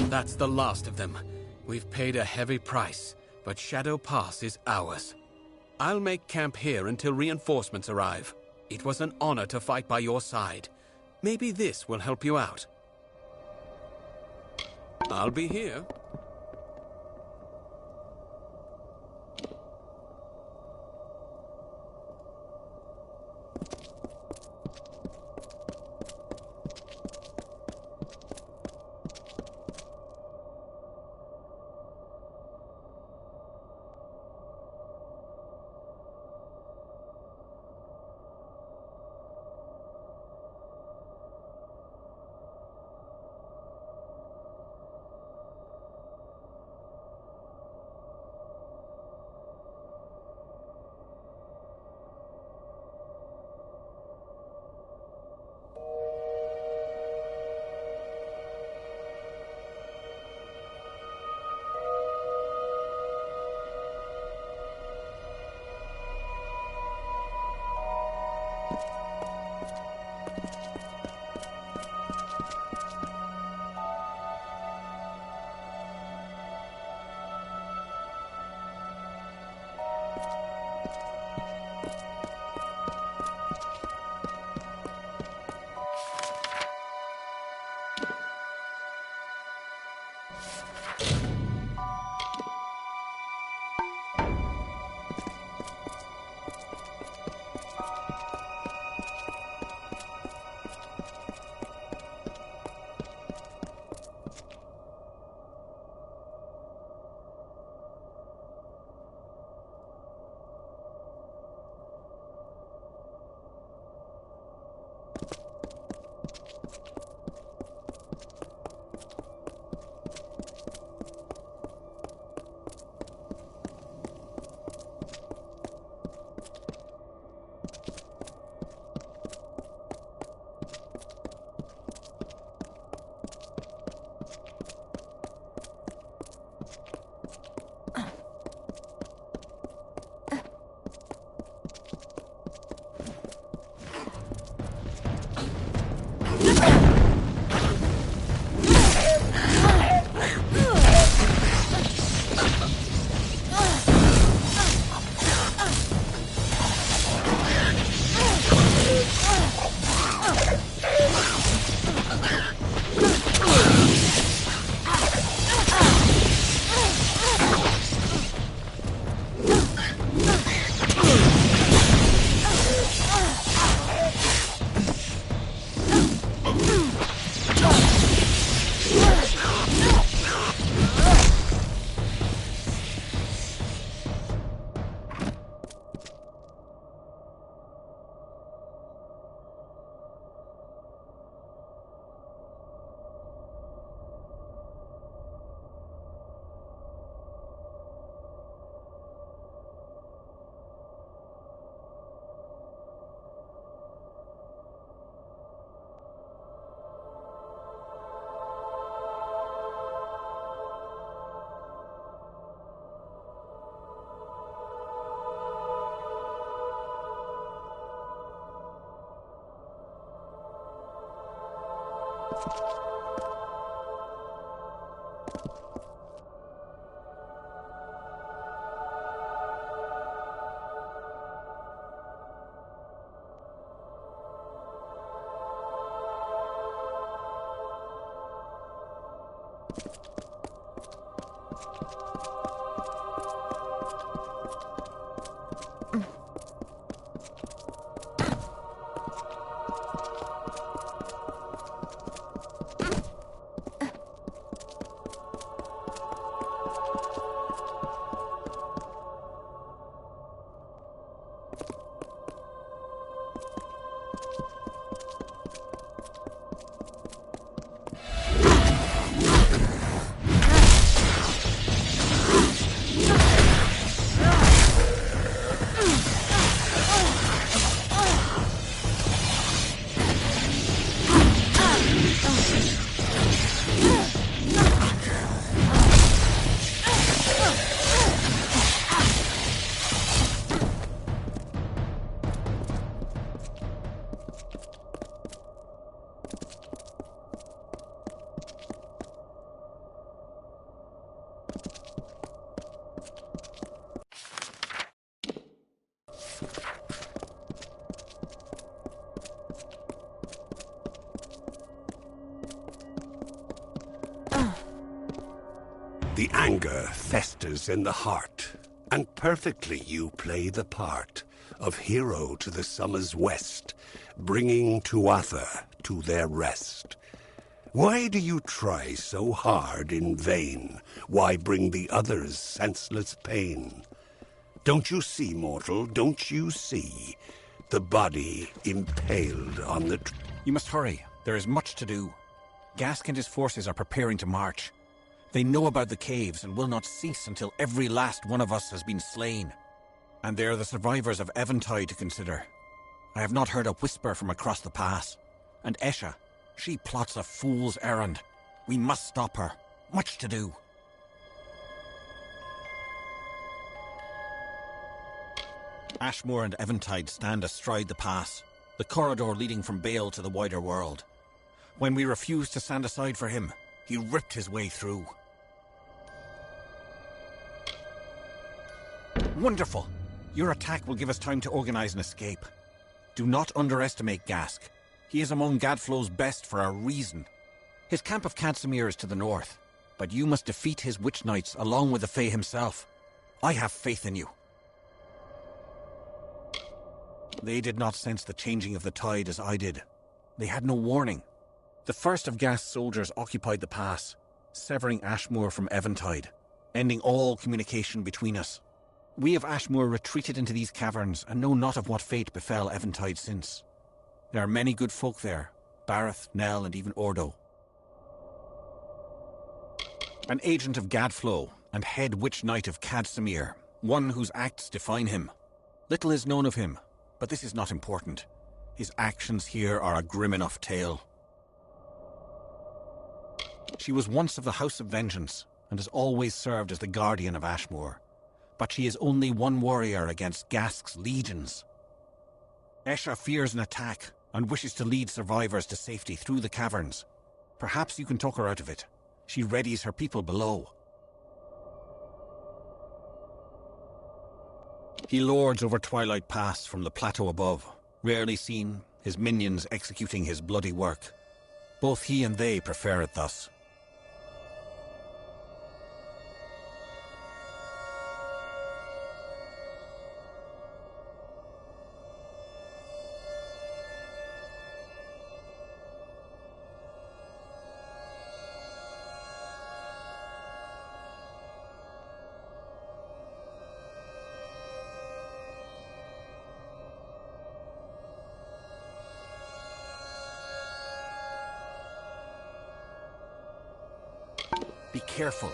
That's the last of them. We've paid a heavy price, but Shadow Pass is ours. I'll make camp here until reinforcements arrive. It was an honor to fight by your side. Maybe this will help you out. I'll be here. The anger festers in the heart, and perfectly you play the part of hero to the summer's west, bringing Tuatha to their rest. Why do you try so hard in vain? Why bring the others senseless pain? Don't you see, mortal, don't you see the body impaled on the You must hurry. There is much to do. Gask and his forces are preparing to march. They know about the caves and will not cease until every last one of us has been slain. And there are the survivors of Eventide to consider. I have not heard a whisper from across the pass. And Esha, she plots a fool's errand. We must stop her. Much to do. Ashmore and Eventide stand astride the pass, the corridor leading from Bale to the wider world. When we refused to stand aside for him, he ripped his way through. Wonderful! Your attack will give us time to organize an escape. Do not underestimate Gask. He is among Gadflow's best for a reason. His camp of Cadsamir is to the north, but you must defeat his witch knights along with the Fae himself. I have faith in you. They did not sense the changing of the tide as I did. They had no warning. The first of Gask's soldiers occupied the pass, severing Ashmore from Eventide, ending all communication between us. We of Ashmore retreated into these caverns and know not of what fate befell Eventide since. There are many good folk there, Bareth, Nell, and even Ordo. An agent of Gadflow and head witch knight of Cadsamir, one whose acts define him. Little is known of him, but this is not important. His actions here are a grim enough tale. She was once of the House of Vengeance, and has always served as the guardian of Ashmore. But she is only one warrior against Gask's legions. Esha fears an attack, and wishes to lead survivors to safety through the caverns. Perhaps you can talk her out of it. She readies her people below. He lords over Twilight Pass from the plateau above, rarely seen, his minions executing his bloody work. Both he and they prefer it thus. Be careful.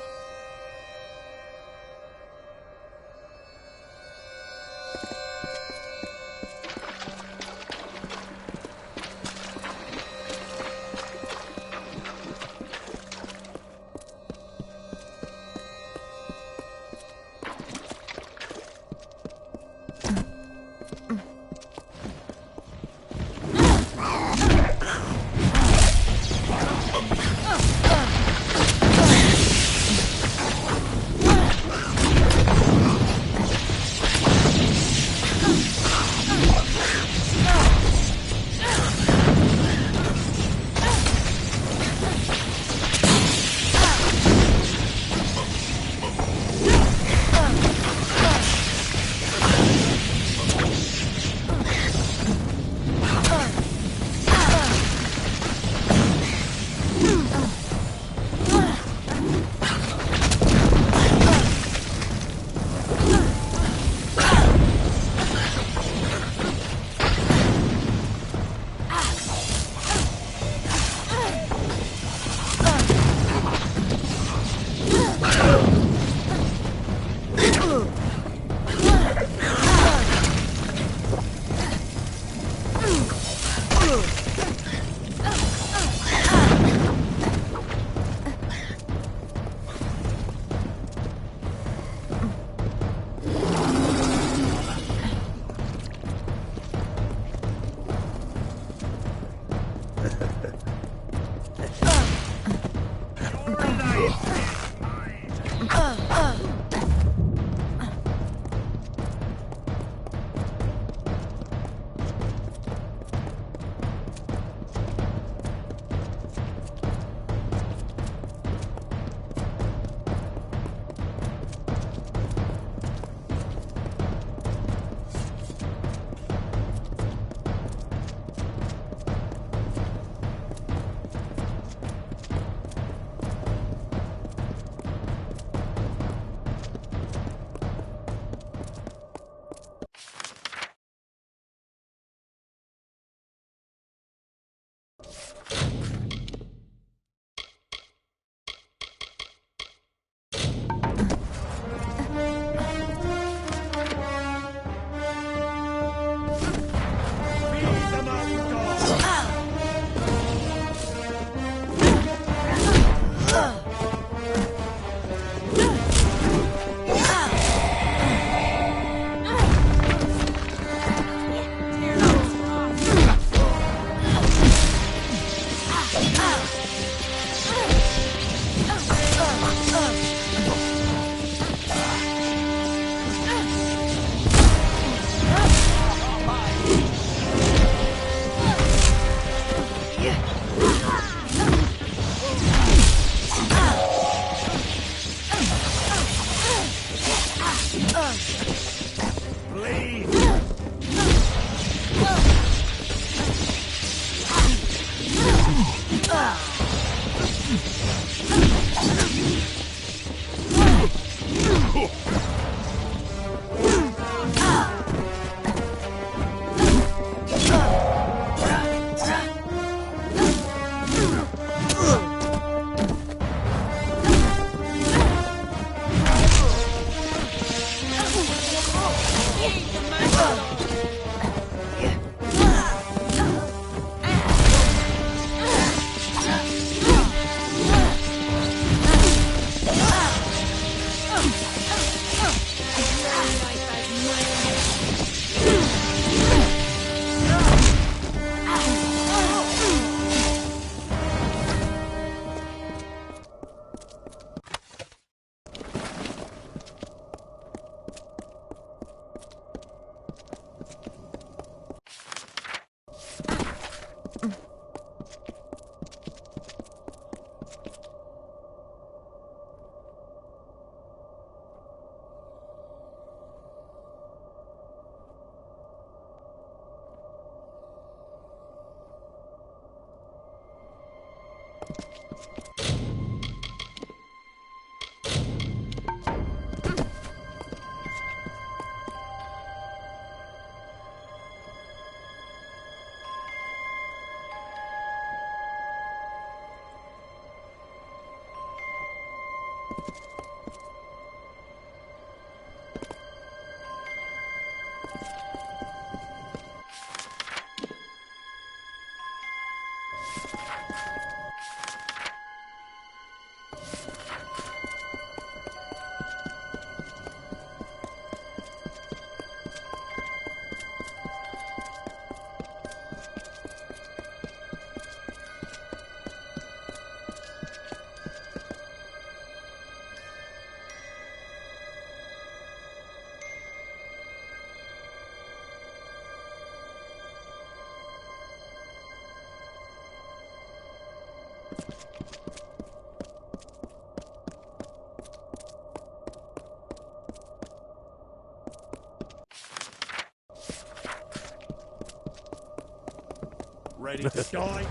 Ready to die?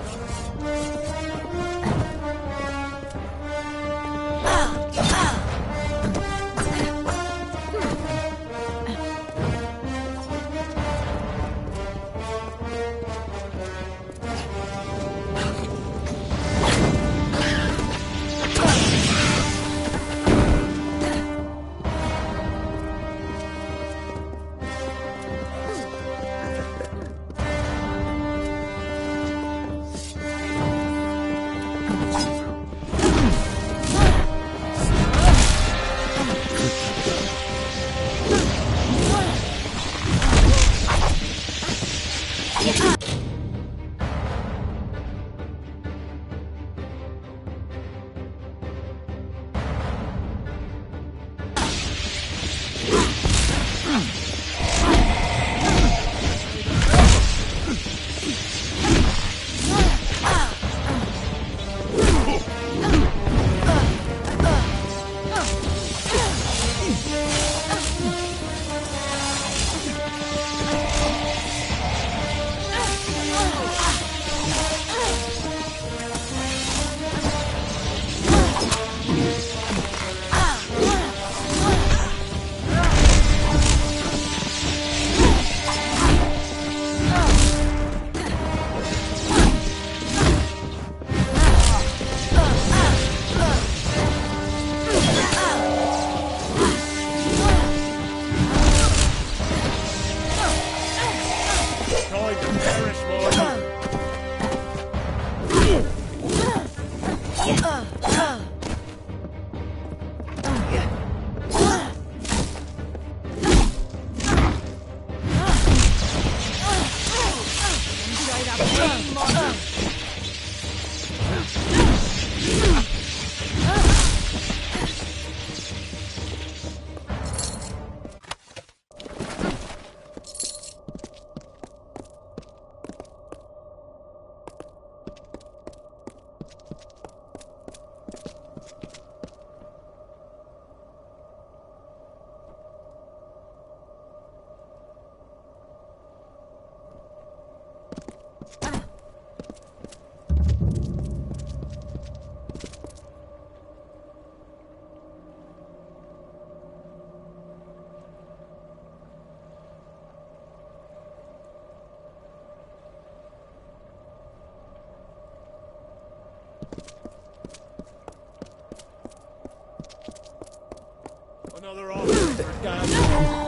Another officer for damn.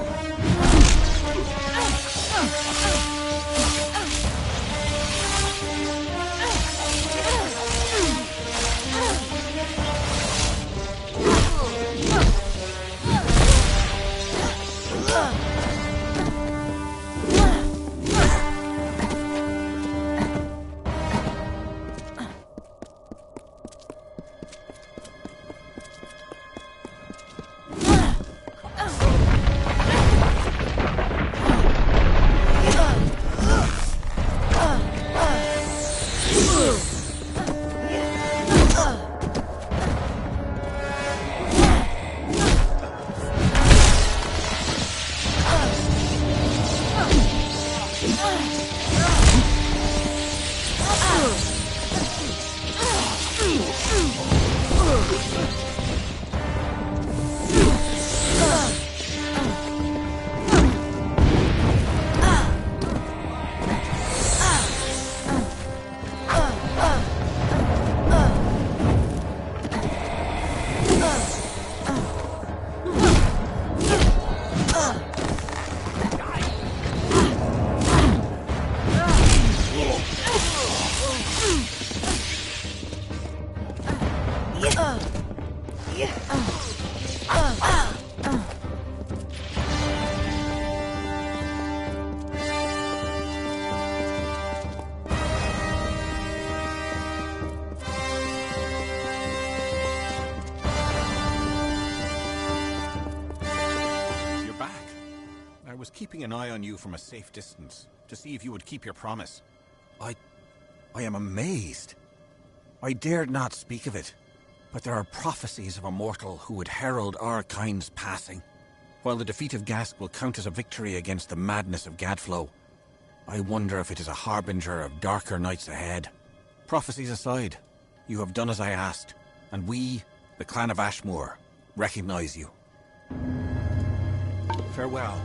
keeping an eye on you from a safe distance to see if you would keep your promise. I am amazed. I dared not speak of it, but there are prophecies of a mortal who would herald our kind's passing, while the defeat of Gask will count as a victory against the madness of Gadflow. I wonder if it is a harbinger of darker nights ahead. Prophecies aside, you have done as I asked, and we, the clan of Ashmore, recognize you. Farewell.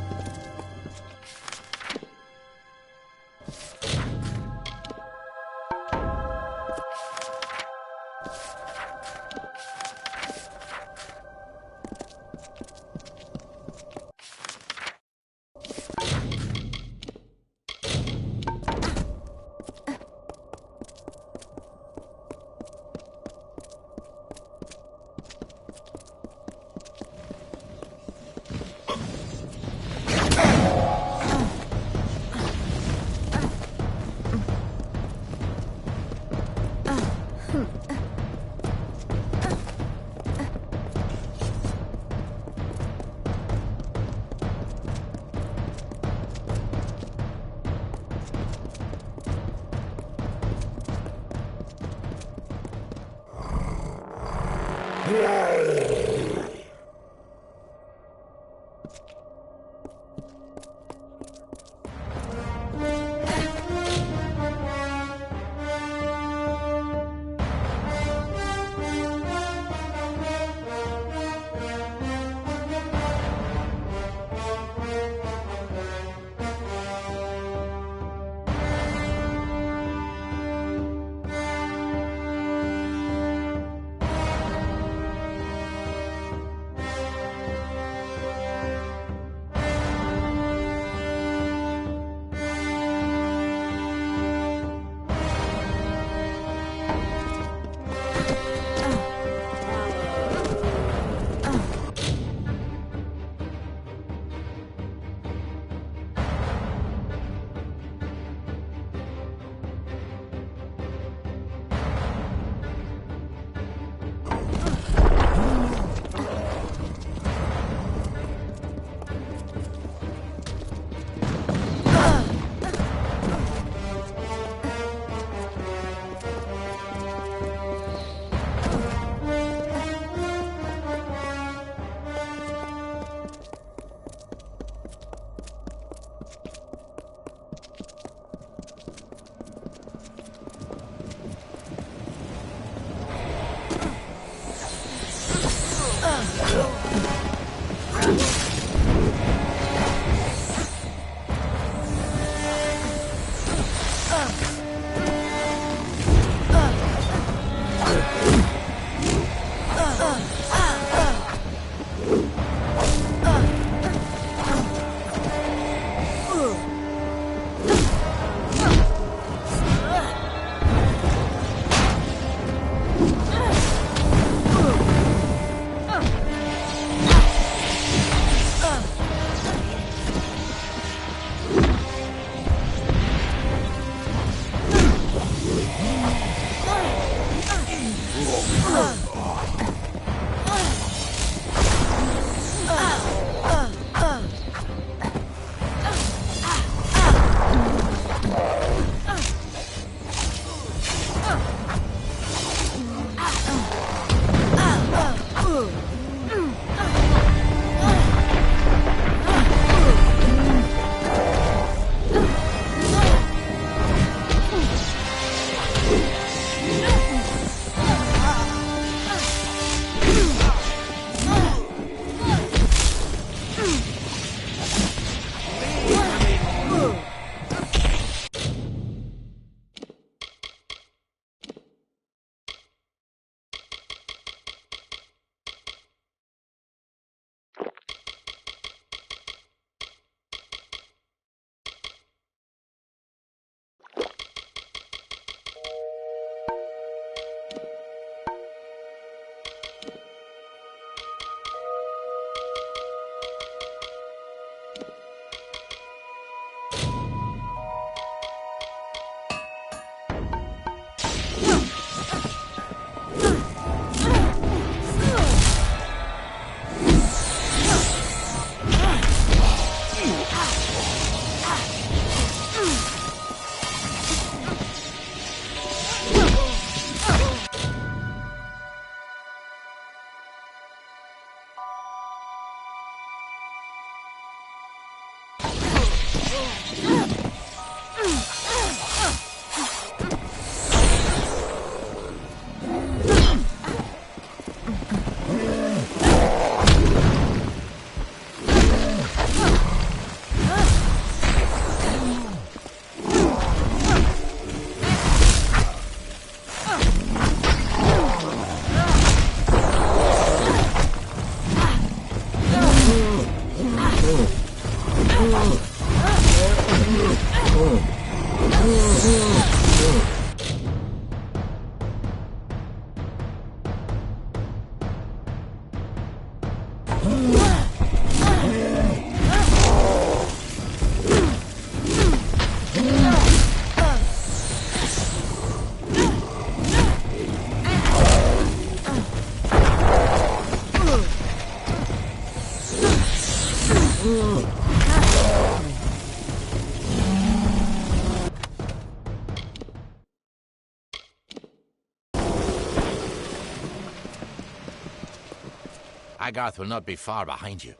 Agarth will not be far behind you.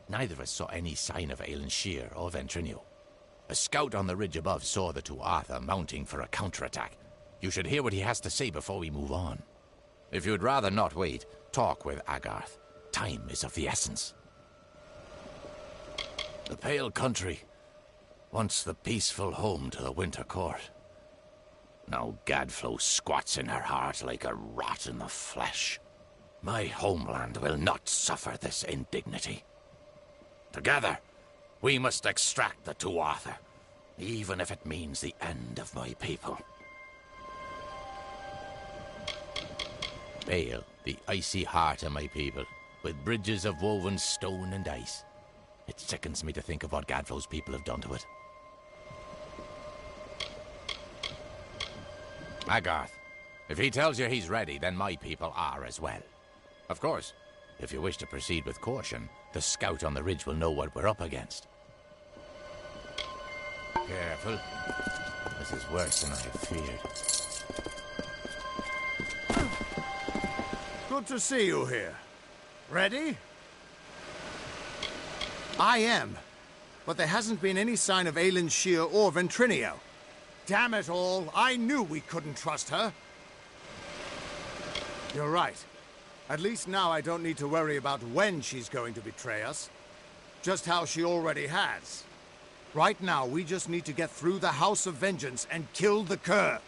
Neither of us saw any sign of Aelin Shear or Ventrinio. A scout on the ridge above saw the Tuatha mounting for a counterattack. You should hear what he has to say before we move on. If you'd rather not wait, talk with Agarth. Time is of the essence. The Pale Country, once the peaceful home to the Winter Court. Now Gadflow squats in her heart like a rot in the flesh. My homeland will not suffer this indignity. Together, we must extract the Tuatha, even if it means the end of my people. Bale, the icy heart of my people, with bridges of woven stone and ice. It sickens me to think of what Gadflow's people have done to it. Agarth, if he tells you he's ready, then my people are as well. Of course, if you wish to proceed with caution, the scout on the ridge will know what we're up against. Careful. This is worse than I feared. Good to see you here. Ready? I am. But there hasn't been any sign of Aelin Shear or Ventrinio. Damn it all, I knew we couldn't trust her. You're right. At least now I don't need to worry about when she's going to betray us. Just how she already has. Right now, we just need to get through the House of Vengeance and kill the Cur.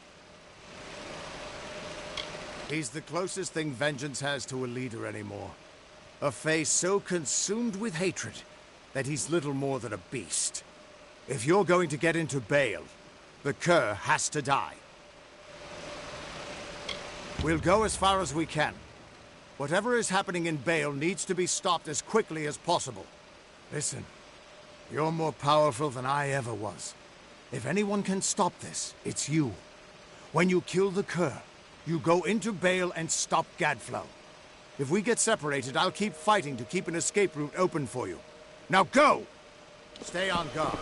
He's the closest thing Vengeance has to a leader anymore. A face so consumed with hatred that he's little more than a beast. If you're going to get into Bale, the Cur has to die. We'll go as far as we can. Whatever is happening in Bale needs to be stopped as quickly as possible. Listen, you're more powerful than I ever was. If anyone can stop this, it's you. When you kill the Cur, you go into Bale and stop Gadflow. If we get separated, I'll keep fighting to keep an escape route open for you. Now go! Stay on guard.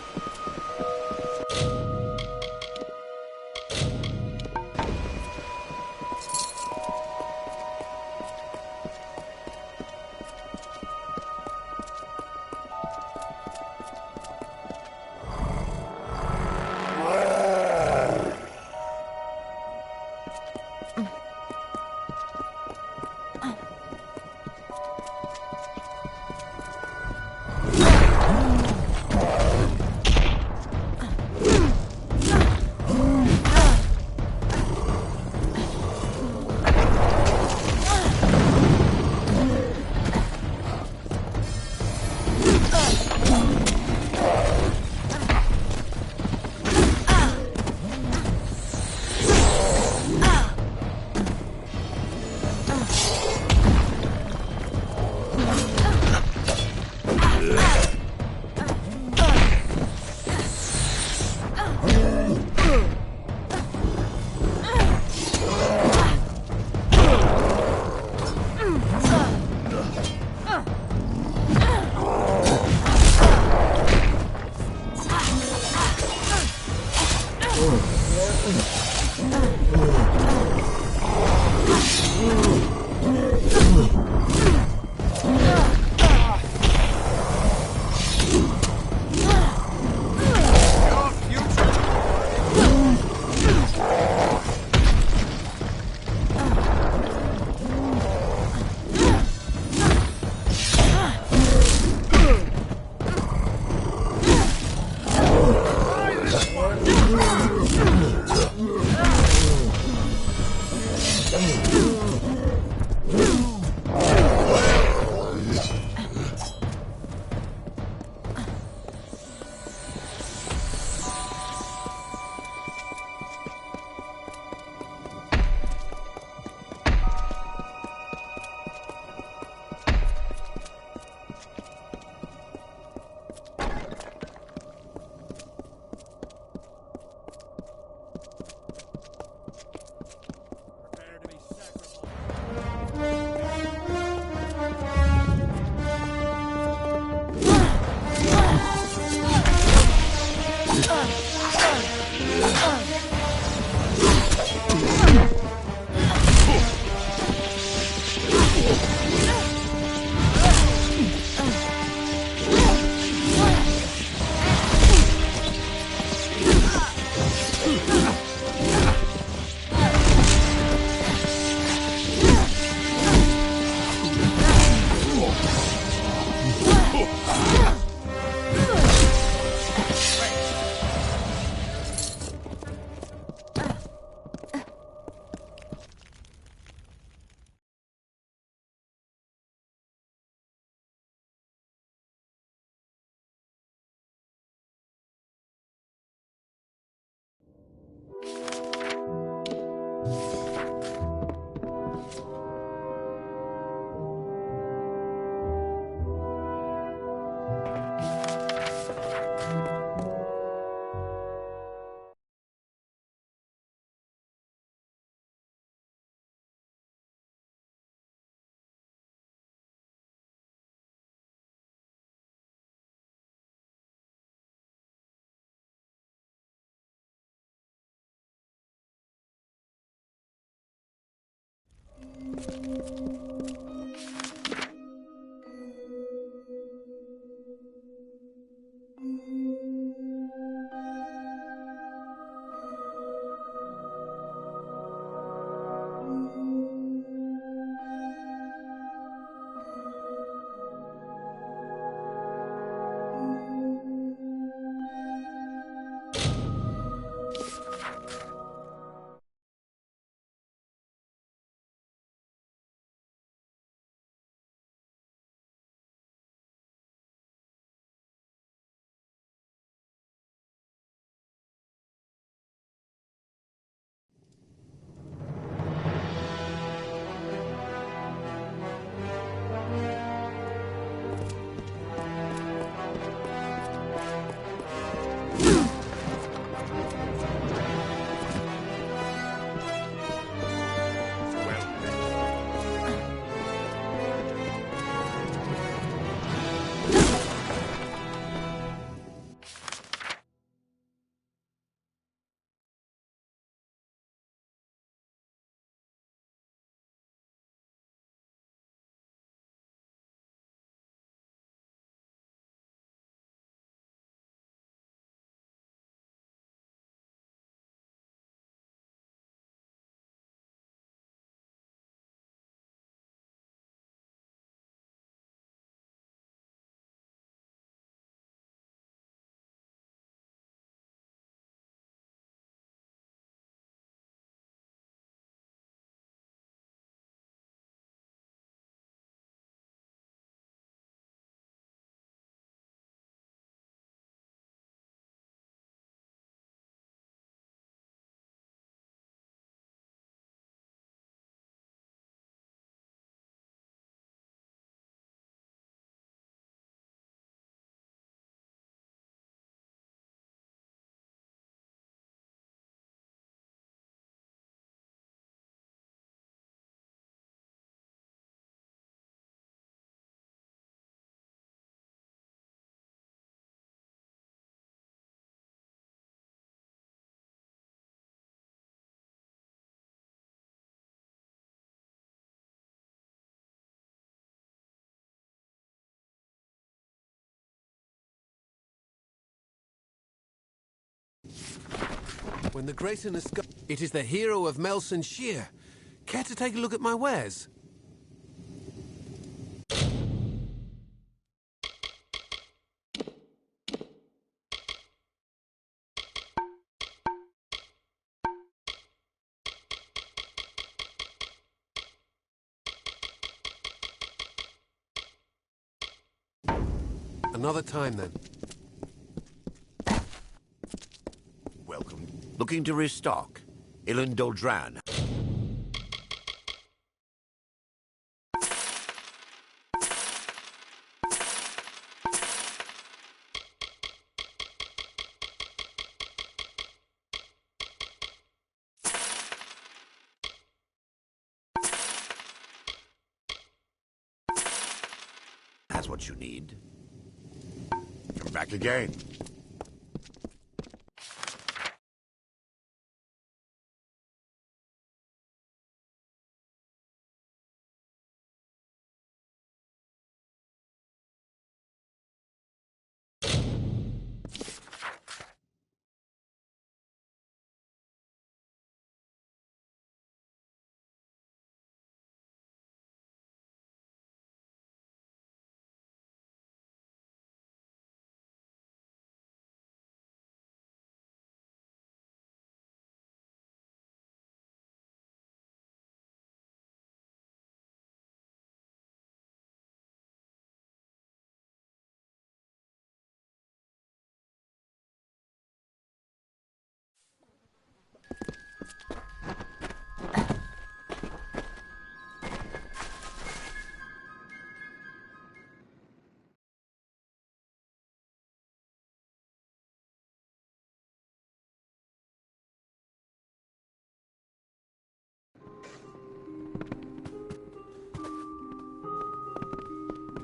When the Grayson has got... It is the hero of Melson Shear. Care to take a look at my wares? Another time, then. Welcome. Looking to restock? Ilan Doldran. That's what you need. Come back again.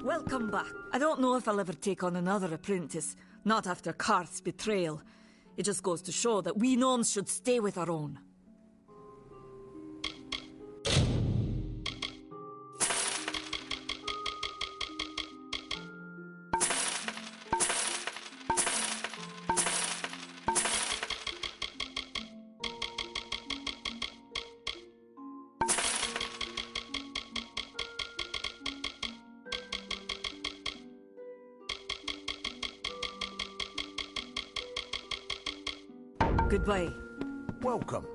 Welcome back. I don't know if I'll ever take on another apprentice, not after Karth's betrayal. It just goes to show that we gnomes should stay with our own. Goodbye. Welcome.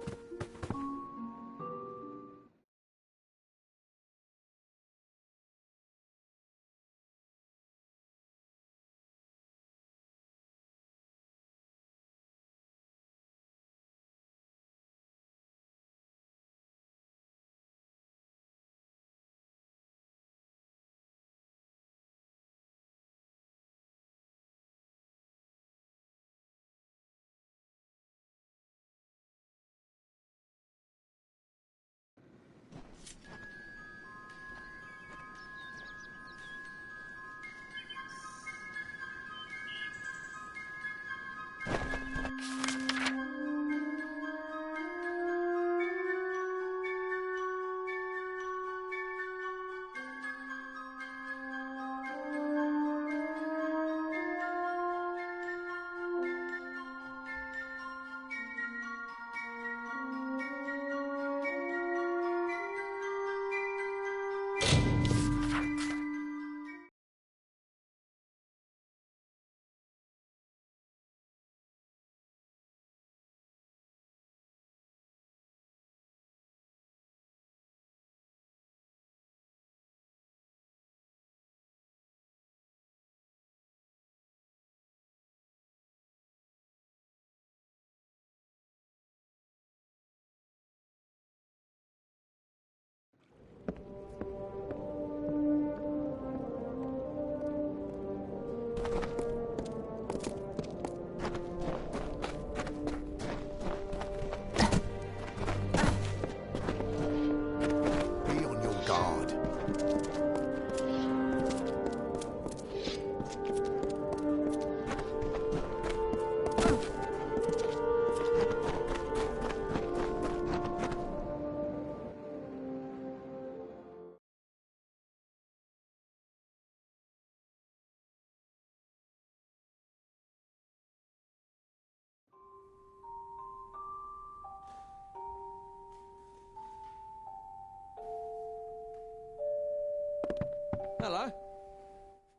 Hello.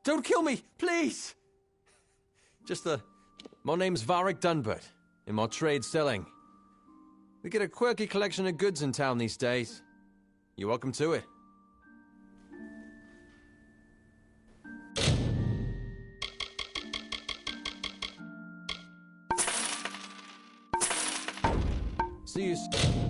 Don't kill me, please! My name's Varric Dunbert, in my trade selling. We get a quirky collection of goods in town these days. You're welcome to it. See you soon.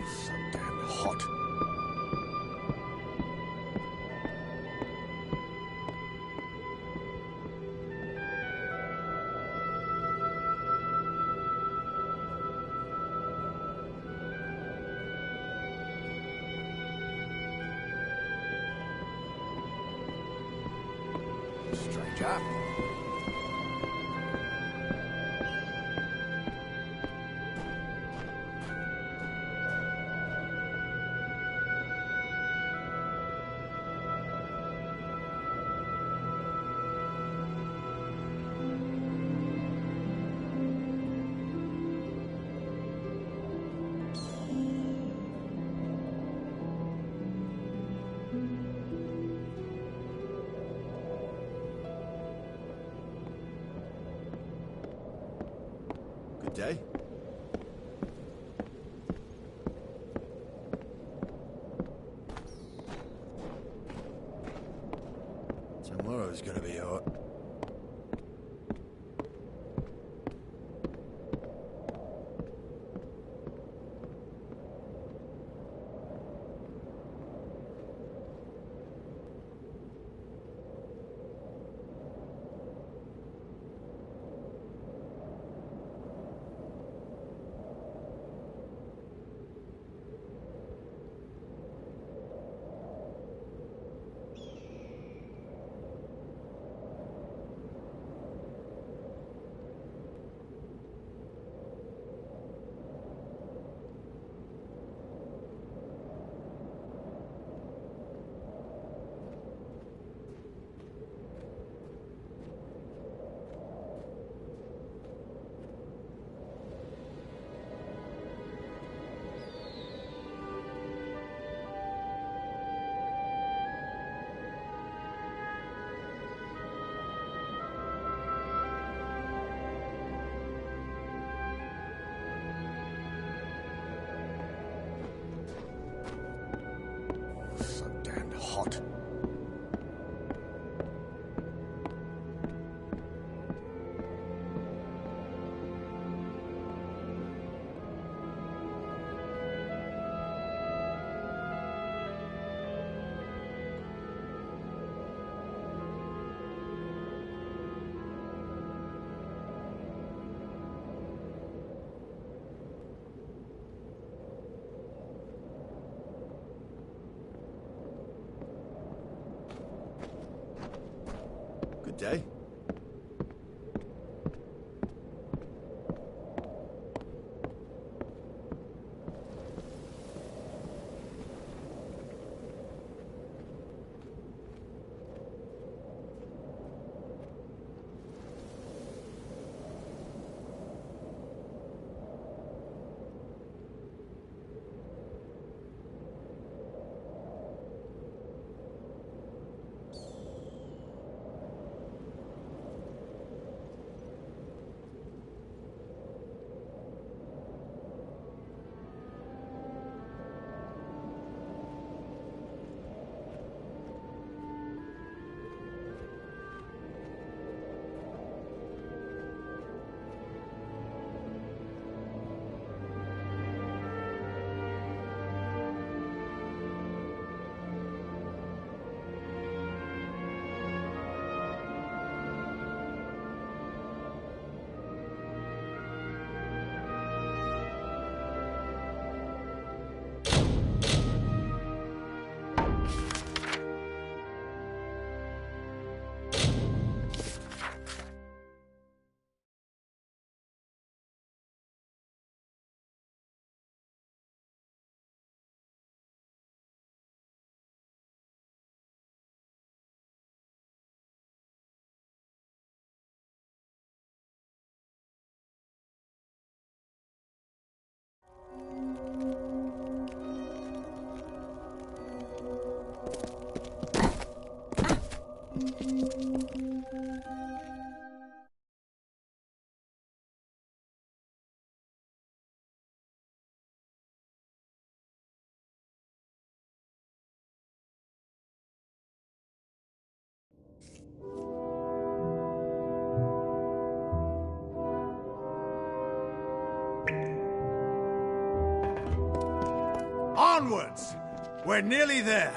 So damn hot. Stranger. Good day. Tomorrow's gonna be hot. Hot. Good day. Onwards! We're nearly there.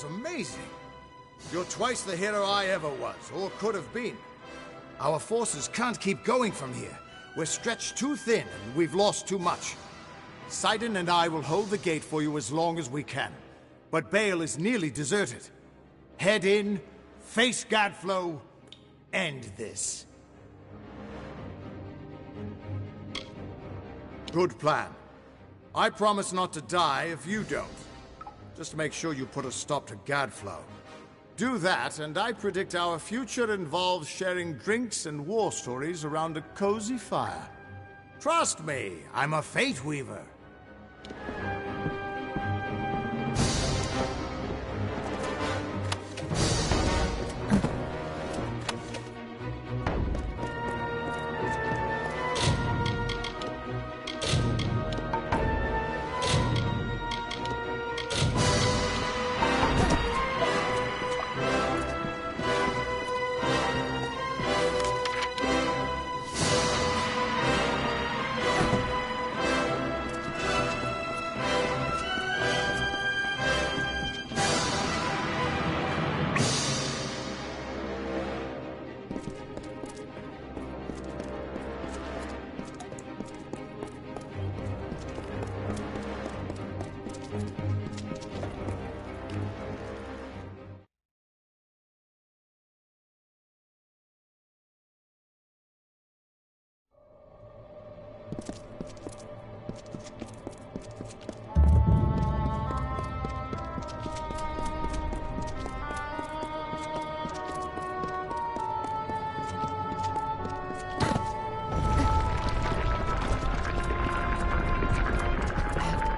was amazing. You're twice the hero I ever was, or could have been. Our forces can't keep going from here. We're stretched too thin, and we've lost too much. Sidon and I will hold the gate for you as long as we can. But Bale is nearly deserted. Head in, face Gadflow, end this. Good plan. I promise not to die if you don't. Just make sure you put a stop to Gadflow. Do that, and I predict our future involves sharing drinks and war stories around a cozy fire. Trust me, I'm a Fate Weaver.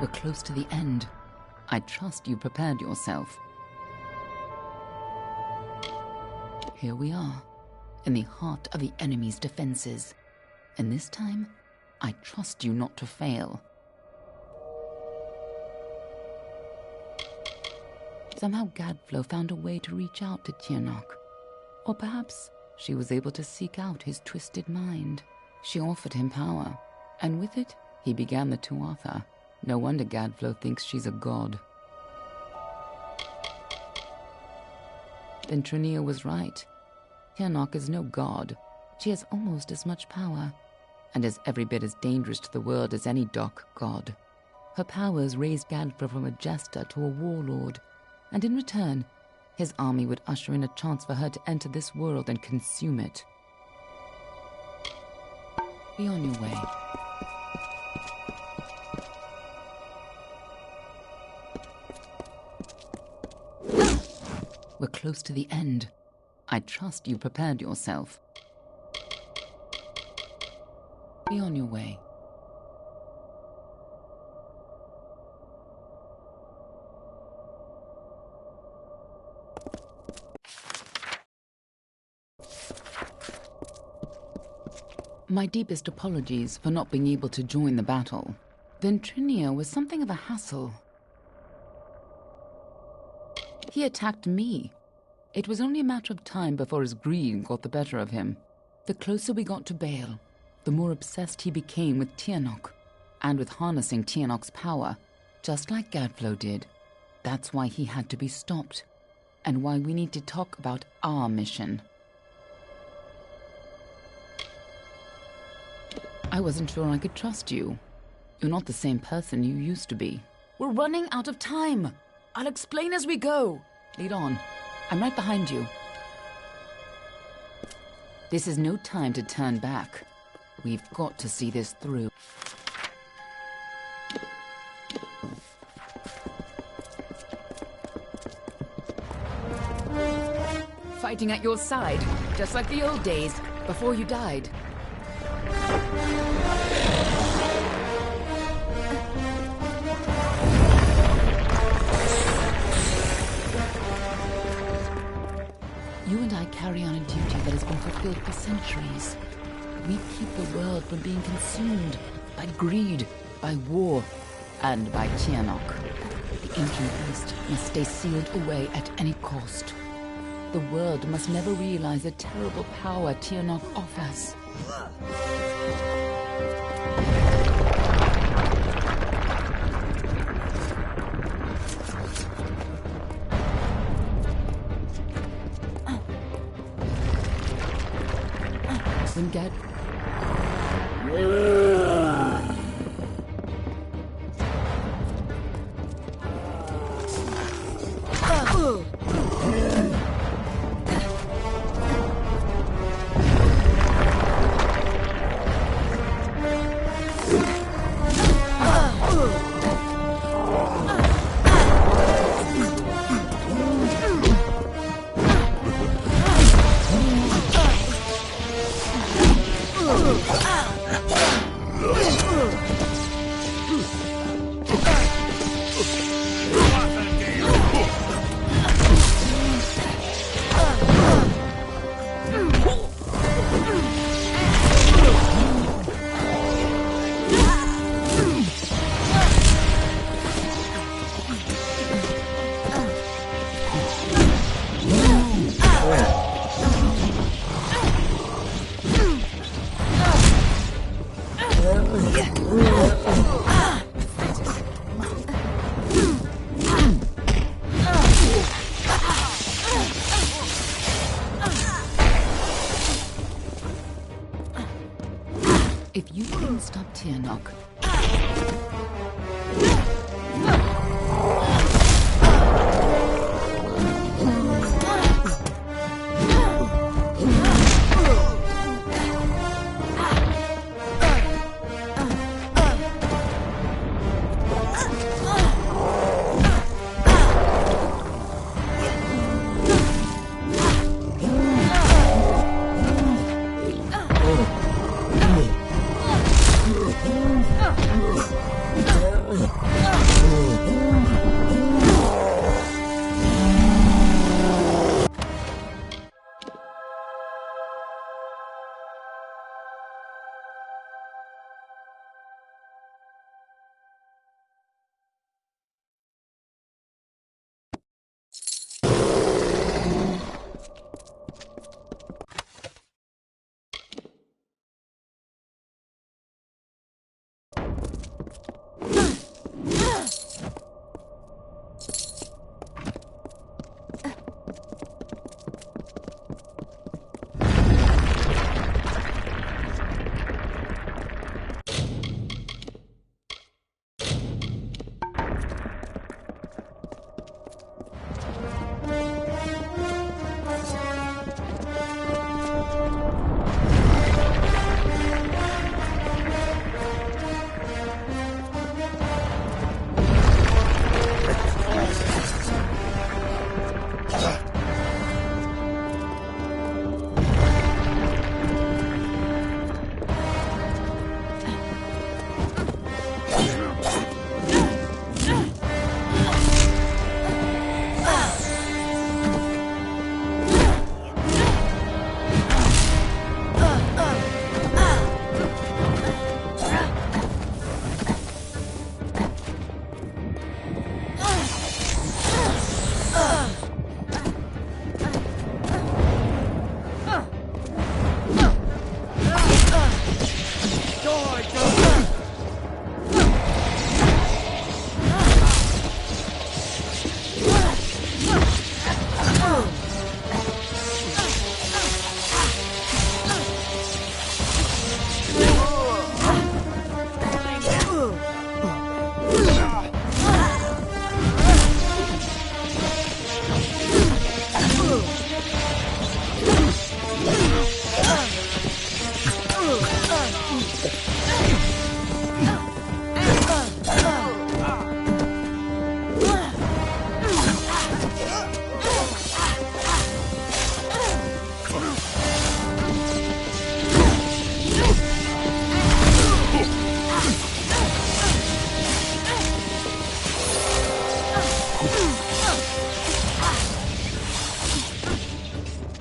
We're close to the end. I trust you prepared yourself. Here we are, in the heart of the enemy's defenses. And this time, I trust you not to fail. Somehow Gadflow found a way to reach out to Tiernok. Or perhaps she was able to seek out his twisted mind. She offered him power, and with it, he began the Tuatha. No wonder Gadflow thinks she's a god. Then Trinia was right. Tiernok is no god. She has almost as much power, and is every bit as dangerous to the world as any Doc god. Her powers raised Gadflow from a jester to a warlord, and in return, his army would usher in a chance for her to enter this world and consume it. Be on your way. We're close to the end. I trust you prepared yourself. Be on your way. My deepest apologies for not being able to join the battle. Ventrinia was something of a hassle. He attacked me. It was only a matter of time before his greed got the better of him. The closer we got to Bale, the more obsessed he became with Tiernok, and with harnessing Tiernok's power, just like Gadflow did. That's why he had to be stopped, and why we need to talk about our mission. I wasn't sure I could trust you. You're not the same person you used to be. We're running out of time. I'll explain as we go. Lead on. I'm right behind you. This is no time to turn back. We've got to see this through. Fighting at your side, just like the old days, before you died. You and I carry on a duty that has been fulfilled for centuries. We keep the world from being consumed by greed, by war, and by Tiernok. The ancient beast must stay sealed away at any cost. The world must never realize the terrible power Tiernok offers. When Gad... If you can stop Tianok...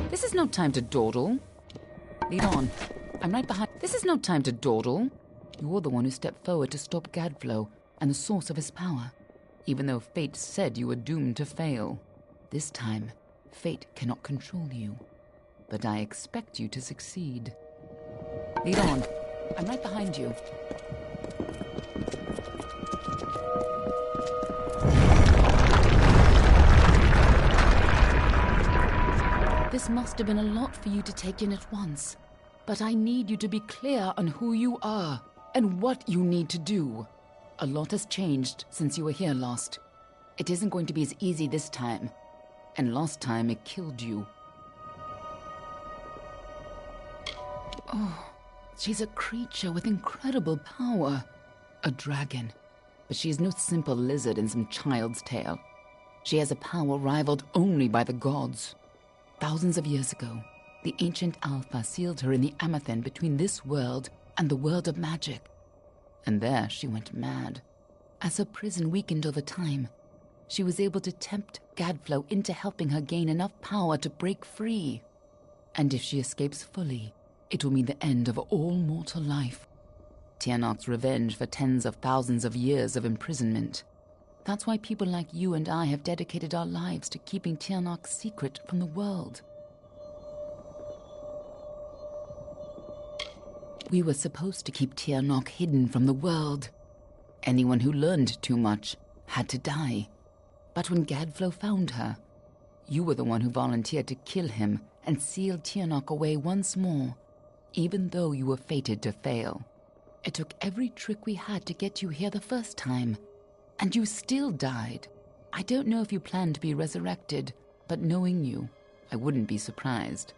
This is no time to dawdle. Lead on. I'm right behind. This is no time to dawdle. You're the one who stepped forward to stop Gadflow and the source of his power, even though fate said you were doomed to fail. This time, fate cannot control you, but I expect you to succeed. Lead on. I'm right behind you. This must have been a lot for you to take in at once. But I need you to be clear on who you are and what you need to do. A lot has changed since you were here last. It isn't going to be as easy this time. And last time it killed you. Oh, she's a creature with incredible power. A dragon. But she is no simple lizard in some child's tale. She has a power rivaled only by the gods. Thousands of years ago, the ancient Alpha sealed her in the Amethyst between this world and the world of magic. And there she went mad. As her prison weakened over time, she was able to tempt Gadflow into helping her gain enough power to break free. And if she escapes fully, it will mean the end of all mortal life. Tiernok's revenge for tens of thousands of years of imprisonment. That's why people like you and I have dedicated our lives to keeping Tiernok secret from the world. We were supposed to keep Tiernok hidden from the world. Anyone who learned too much had to die. But when Gadflow found her, you were the one who volunteered to kill him and seal Tiernok away once more, even though you were fated to fail. It took every trick we had to get you here the first time, and you still died. I don't know if you plan to be resurrected, but knowing you, I wouldn't be surprised.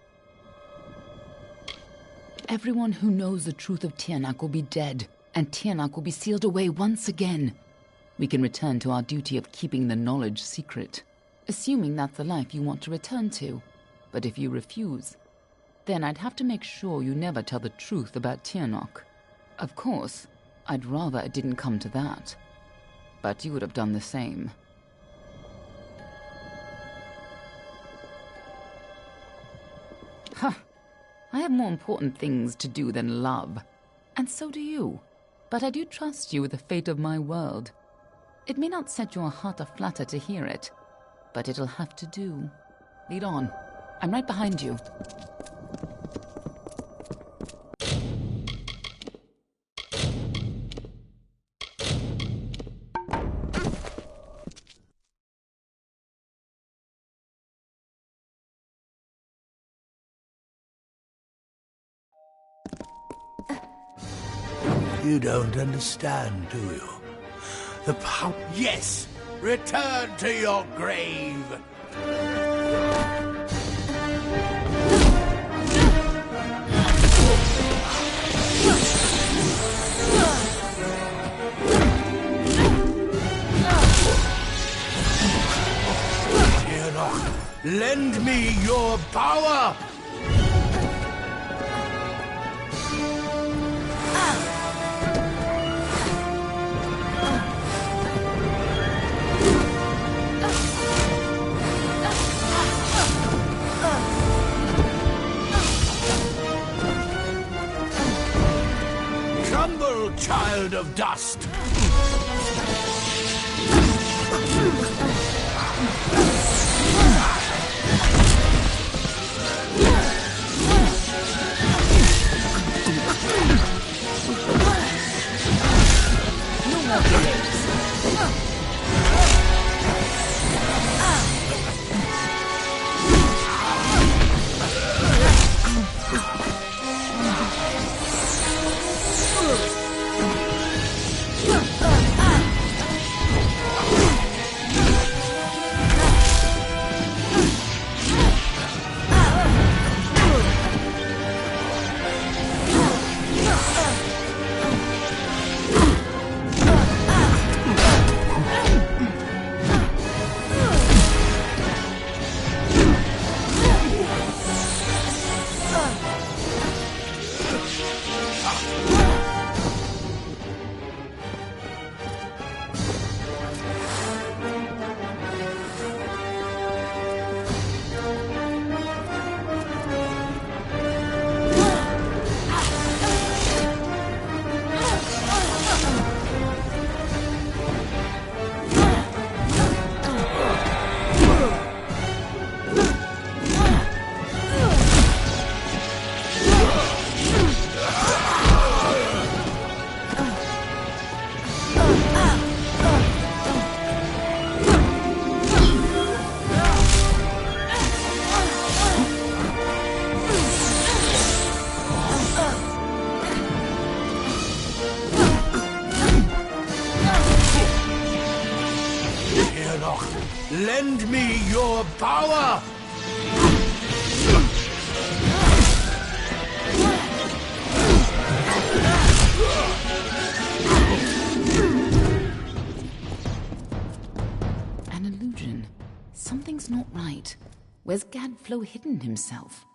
Everyone who knows the truth of Tiernok will be dead, and Tiernok will be sealed away once again. We can return to our duty of keeping the knowledge secret, assuming that's the life you want to return to. But if you refuse, then I'd have to make sure you never tell the truth about Tiernok. Of course, I'd rather it didn't come to that. But you would have done the same. Huh. I have more important things to do than love. And so do you. But I do trust you with the fate of my world. It may not set your heart aflutter to hear it, but it'll have to do. Lead on. I'm right behind you. You don't understand, do you? The power... Yes! Return to your grave! Lend me your power! Tremble, child of dust! Lend me your power! An illusion. Something's not right. Where's Gadflow hidden himself?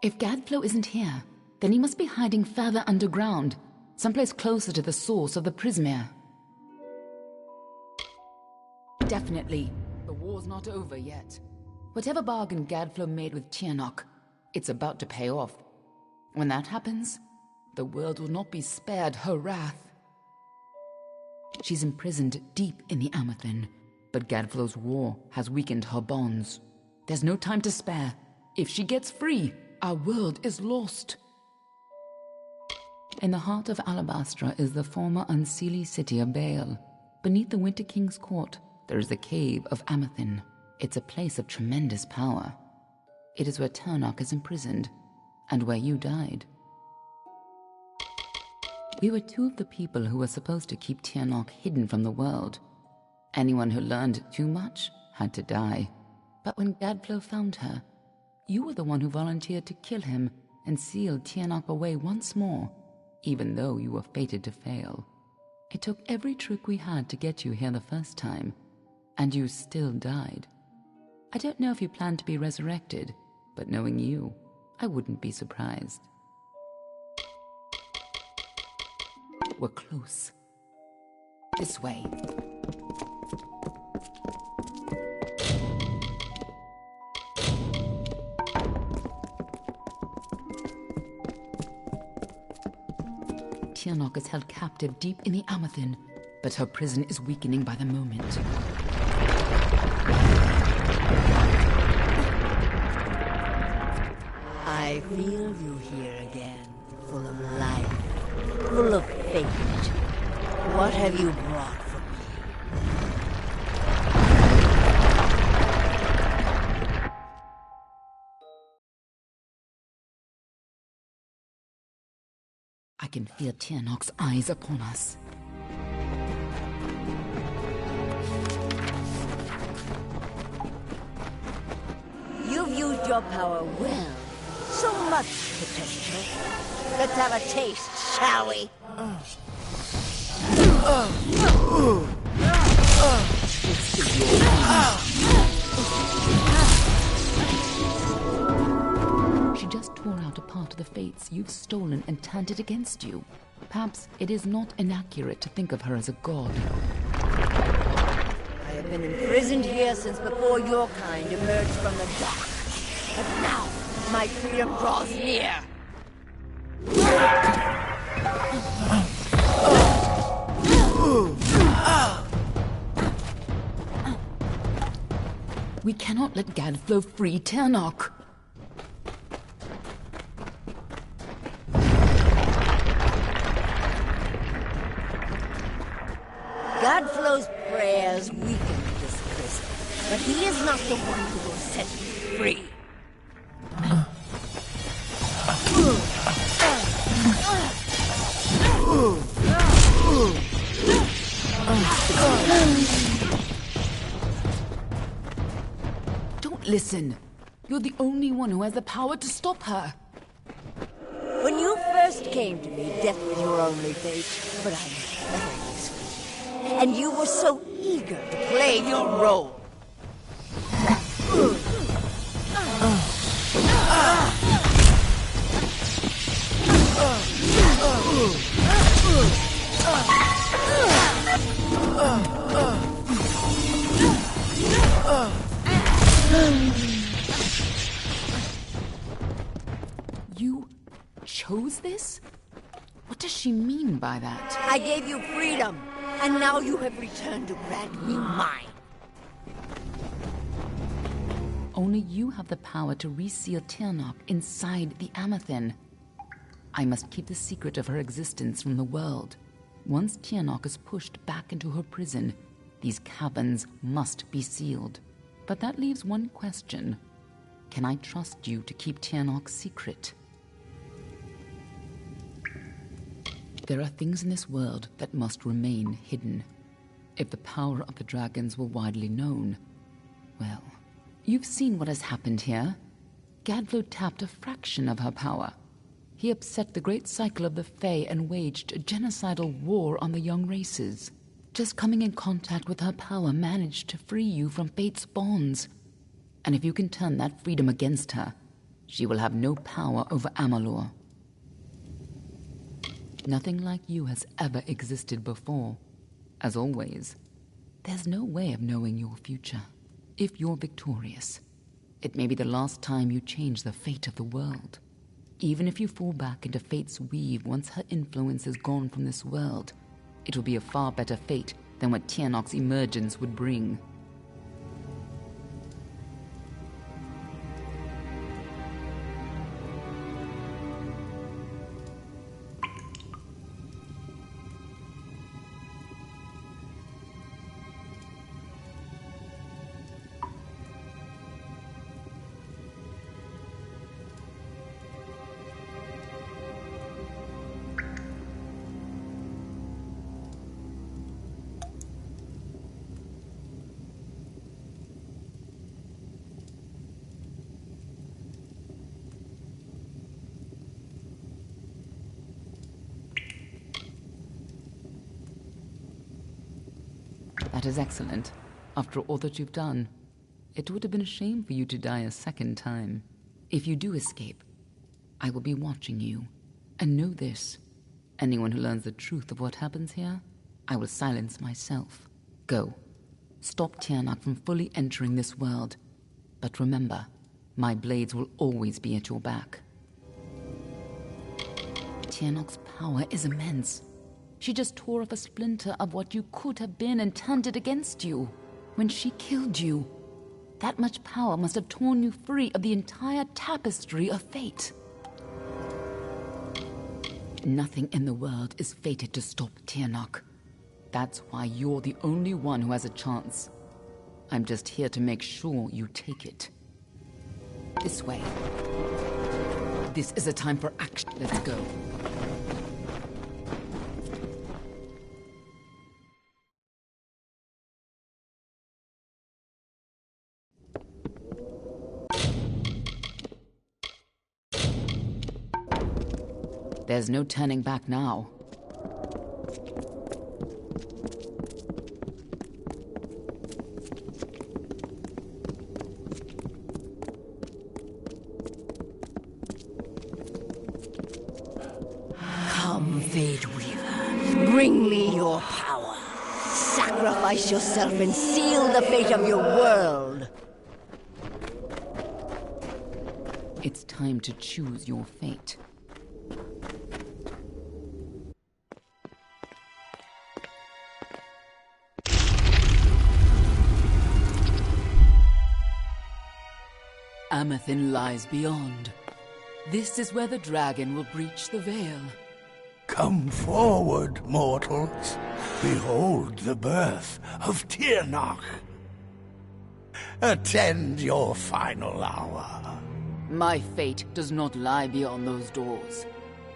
If Gadflow isn't here, then he must be hiding further underground, someplace closer to the source of the Prismere. Definitely, the war's not over yet. Whatever bargain Gadflow made with Tiernok, it's about to pay off. When that happens, the world will not be spared her wrath. She's imprisoned deep in the Amethyr, but Gadflow's war has weakened her bonds. There's no time to spare. If she gets free, our world is lost. In the heart of Alabastra is the former unseelie city of Baal. Beneath the Winter King's court, there is the Cave of Amethyr. It's a place of tremendous power. It is where Tiernok is imprisoned, and where you died. We were two of the people who were supposed to keep Tiernok hidden from the world. Anyone who learned too much had to die. But when Gadflow found her, you were the one who volunteered to kill him and seal Tiernok away once more, even though you were fated to fail. It took every trick we had to get you here the first time, and you still died. I don't know if you plan to be resurrected, but knowing you, I wouldn't be surprised. We're close. This way. Tiernok is held captive deep in the Amethyr, but her prison is weakening by the moment. I feel you here again, full of life, full of fate. What have you brought for me? I can feel Tiernok's eyes upon us. You've used your power well. So much potential. Let's have a taste, shall we? She just tore out a part of the fates you've stolen and turned it against you. Perhaps it is not inaccurate to think of her as a god. I have been imprisoned here since before your kind emerged from the dark. But now, my freedom draws near. We cannot let Gadflow free Tiernok. Gadflow's prayers weaken this prison, but he is not the one who will set me free. Don't listen. You're the only one who has the power to stop her. When you first came to me, death was your only fate, but I knew better this was you. And you were so eager to play your role. You chose this? What does she mean by that? I gave you freedom, and now you have returned to grant me mine. Only you have the power to reseal Tiernok inside the Amethyr. I must keep the secret of her existence from the world. Once Tiernok is pushed back into her prison, these caverns must be sealed. But that leaves one question. Can I trust you to keep Tiernok's secret? There are things in this world that must remain hidden. If the power of the dragons were widely known, well, you've seen what has happened here. Gadflo tapped a fraction of her power. He upset the great cycle of the Fae and waged a genocidal war on the young races. Just coming in contact with her power managed to free you from fate's bonds. And if you can turn that freedom against her, she will have no power over Amalur. Nothing like you has ever existed before. As always, there's no way of knowing your future. If you're victorious, it may be the last time you change the fate of the world. Even if you fall back into fate's weave once her influence is gone from this world, it will be a far better fate than what Tiernok's emergence would bring. That is excellent. After all that you've done, it would have been a shame for you to die a second time. If you do escape, I will be watching you. And know this, anyone who learns the truth of what happens here, I will silence myself. Go. Stop Tiernok from fully entering this world. But remember, my blades will always be at your back. Tiernok's power is immense. She just tore off a splinter of what you could have been and turned it against you. When she killed you, that much power must have torn you free of the entire tapestry of fate. Nothing in the world is fated to stop Tiernok. That's why you're the only one who has a chance. I'm just here to make sure you take it. This way. This is a time for action. Let's go. There's no turning back now. Come, Fate Weaver. Bring me your power. Sacrifice yourself and seal the fate of your world. It's time to choose your fate. Amethin lies beyond. This is where the dragon will breach the veil. Come forward, mortals. Behold the birth of Tiernok. Attend your final hour. My fate does not lie beyond those doors.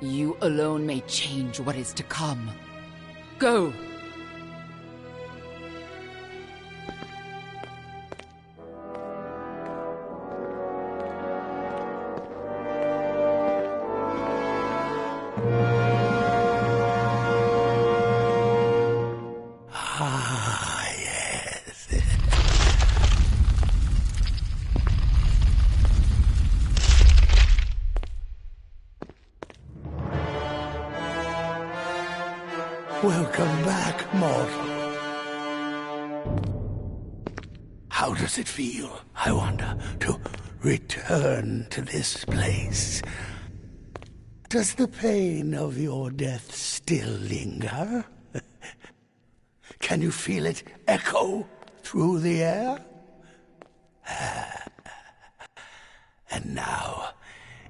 You alone may change what is to come. Go! Welcome back, mortal. How does it feel, I wonder, to return to this place? Does the pain of your death still linger? Can you feel it echo through the air? And now,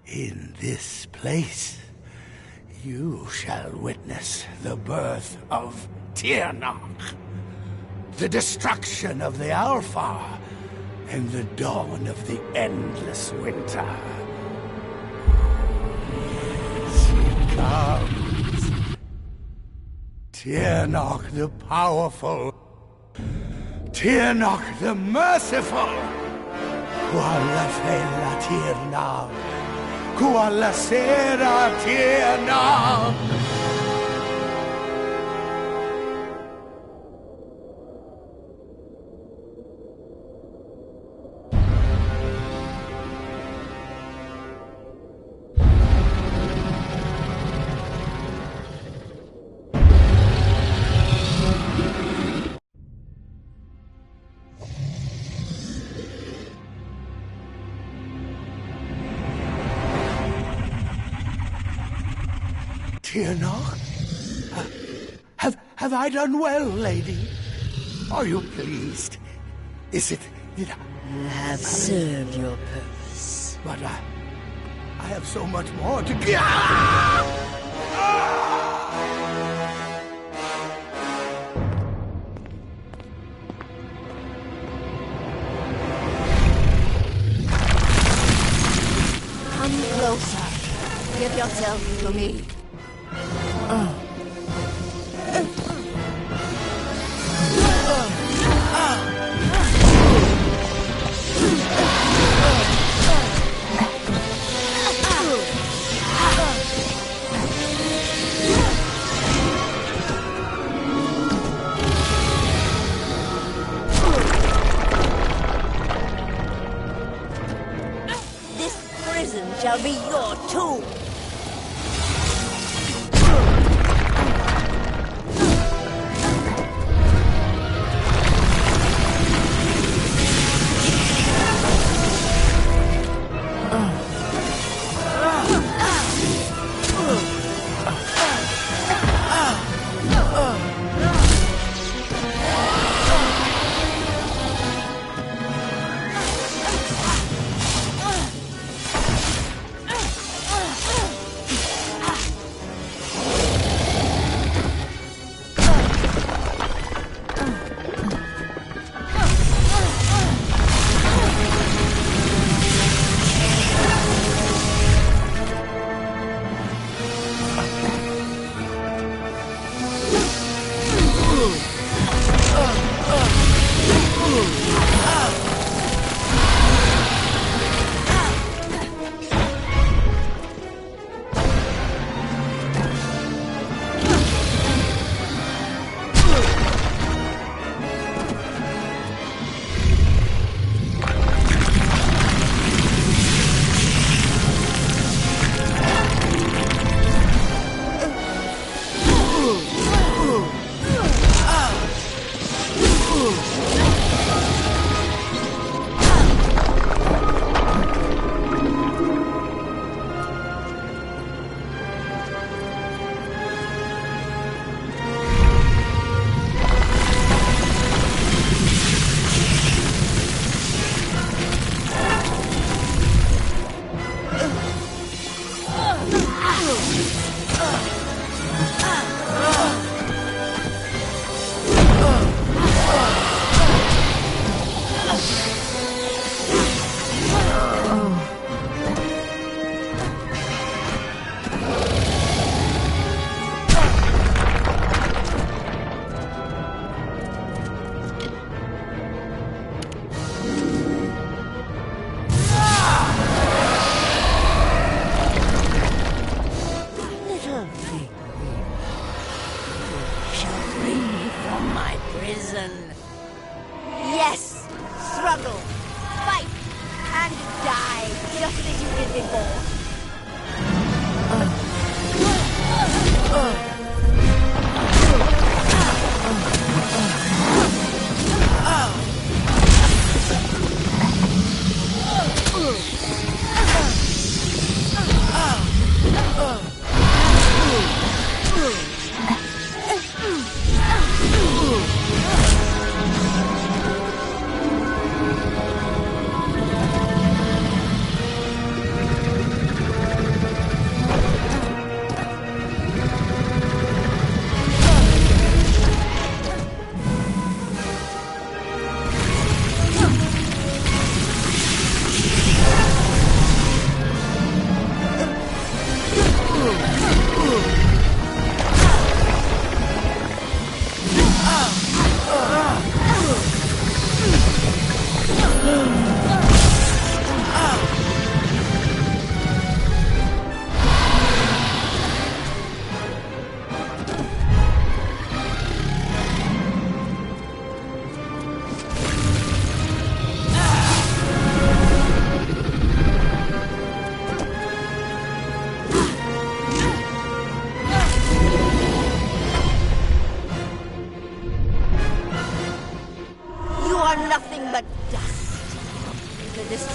in this place, you shall witness the birth of Tiernok, the destruction of the Alpha, and the dawn of the endless winter. She comes. Tiernok the Powerful Tirnoch the Merciful! Qualla fella Tirnoch! Qualla sera Tirnoch! Tirnoch? Have I done well, lady? Are you pleased? Is it... You have served your purpose. But I have so much more to give. Come closer. Give yourself to me. This prison shall be your tomb. Yes! Struggle! Fight! And die! Just as you did before!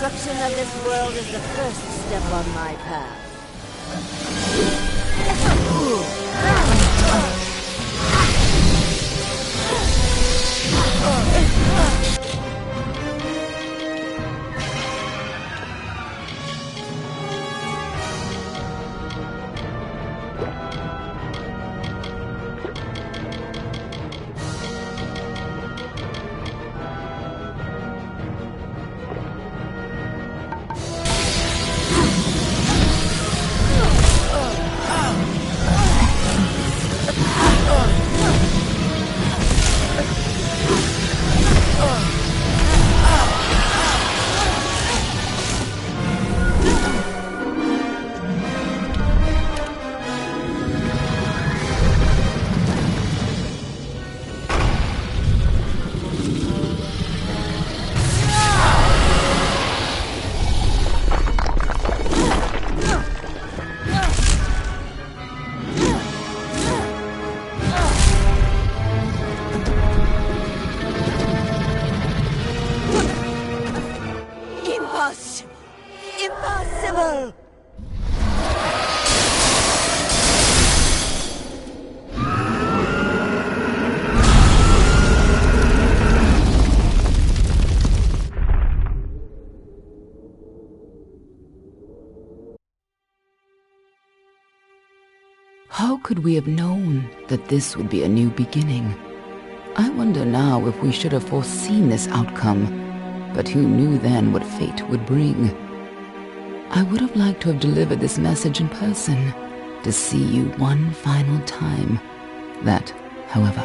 destruction of this world is the first step on my path. Impossible! How could we have known that this would be a new beginning? I wonder now if we should have foreseen this outcome, but who knew then what fate would bring? I would have liked to have delivered this message in person, to see you one final time. That, however,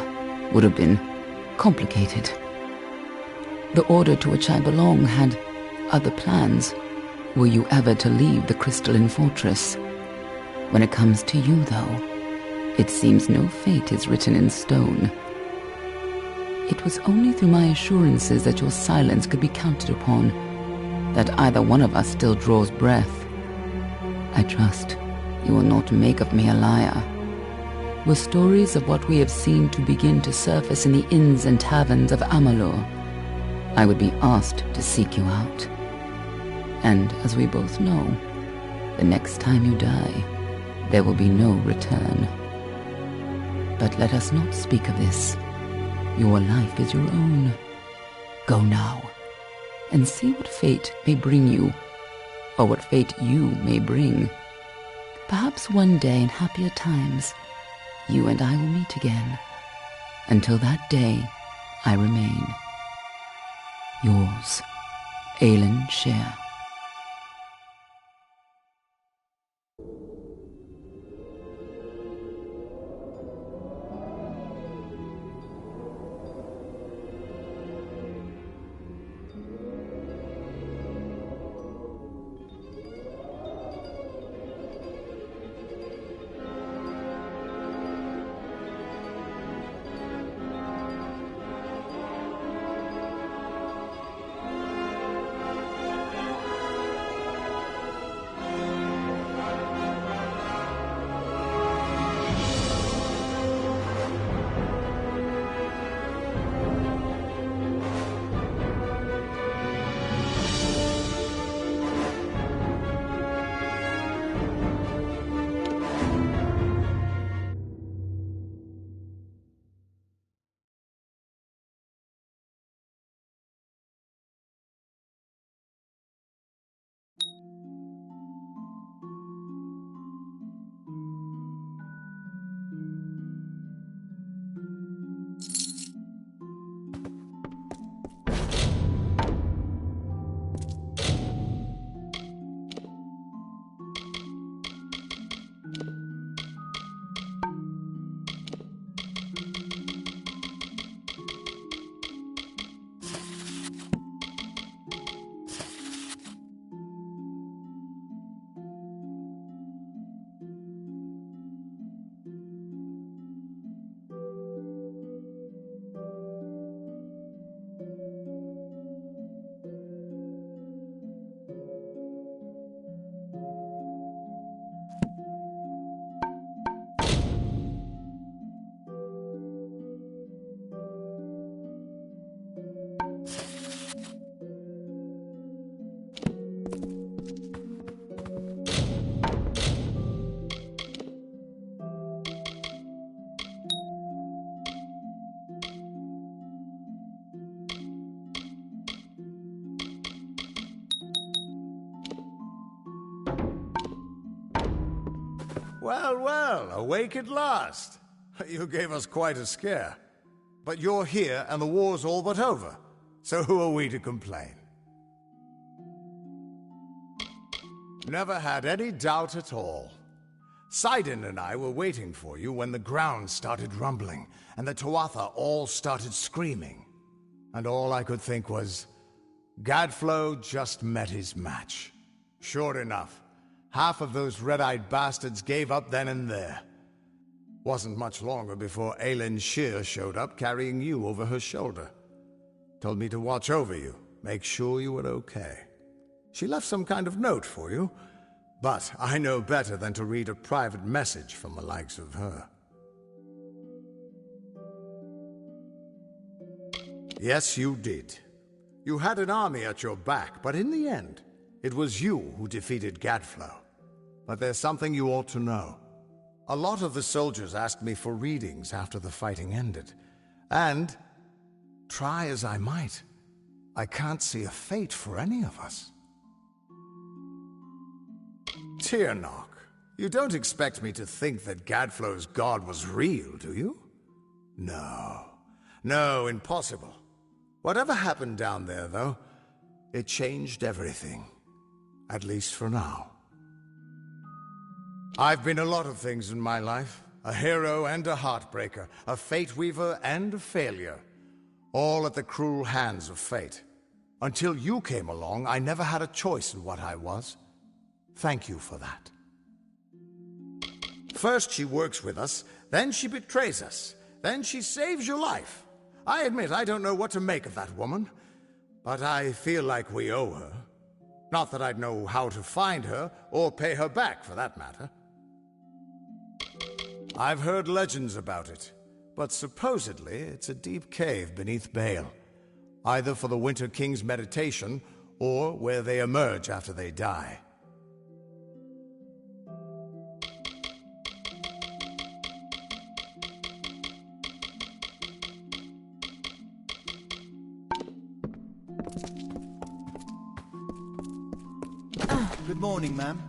would have been complicated. The order to which I belong had other plans. Were you ever to leave the crystalline fortress? When it comes to you, though, it seems no fate is written in stone. It was only through my assurances that your silence could be counted upon that either one of us still draws breath. I trust you will not make of me a liar. Were stories of what we have seen to begin to surface in the inns and taverns of Amalur, I would be asked to seek you out. And as we both know, the next time you die, there will be no return. But let us not speak of this. Your life is your own. Go now, and see what fate may bring you, or what fate you may bring. Perhaps one day in happier times, you and I will meet again. Until that day, I remain yours, Aelin Sher. Well, well, awake at last. You gave us quite a scare. But you're here and the war's all but over. So who are we to complain? Never had any doubt at all. Sidon and I were waiting for you when the ground started rumbling and the Tuatha all started screaming. And all I could think was, Gadflow just met his match. Sure enough, half of those red-eyed bastards gave up then and there. Wasn't much longer before Aelin Shear showed up carrying you over her shoulder. Told me to watch over you, make sure you were okay. She left some kind of note for you, but I know better than to read a private message from the likes of her. Yes, you did. You had an army at your back, but in the end, it was you who defeated Gadflow. But there's something you ought to know. A lot of the soldiers asked me for readings after the fighting ended, and, try as I might, I can't see a fate for any of us. Tyrnok, you don't expect me to think that Gadflow's god was real, do you? No. No, impossible. Whatever happened down there, though, it changed everything. At least for now. I've been a lot of things in my life. A hero and a heartbreaker. A fate weaver and a failure. All at the cruel hands of fate. Until you came along, I never had a choice in what I was. Thank you for that. First she works with us, then she betrays us, then she saves your life. I admit I don't know what to make of that woman, but I feel like we owe her. Not that I'd know how to find her, or pay her back for that matter. I've heard legends about it, but supposedly it's a deep cave beneath Bale, either for the Winter King's meditation, or where they emerge after they die. Good morning, ma'am.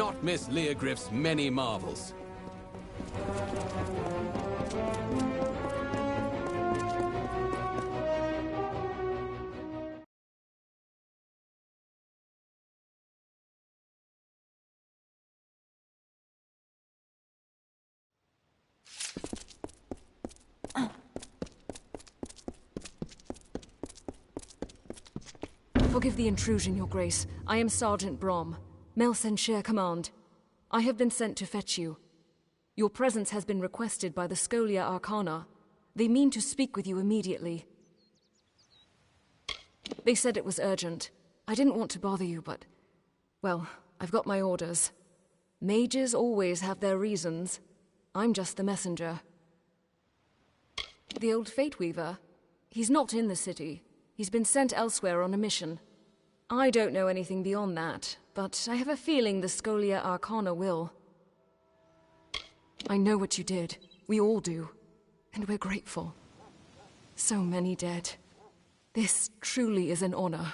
not miss Leogriff's many marvels. Forgive the intrusion, Your Grace. I am Sergeant Brom, Melsenshire Command. I have been sent to fetch you. Your presence has been requested by the Scholia Arcana. They mean to speak with you immediately. They said it was urgent. I didn't want to bother you, but... well, I've got my orders. Mages always have their reasons. I'm just the messenger. The old Fate Weaver? He's not in the city. He's been sent elsewhere on a mission. I don't know anything beyond that, but I have a feeling the Scholia Arcana will. I know what you did. We all do. And we're grateful. So many dead. This truly is an honor.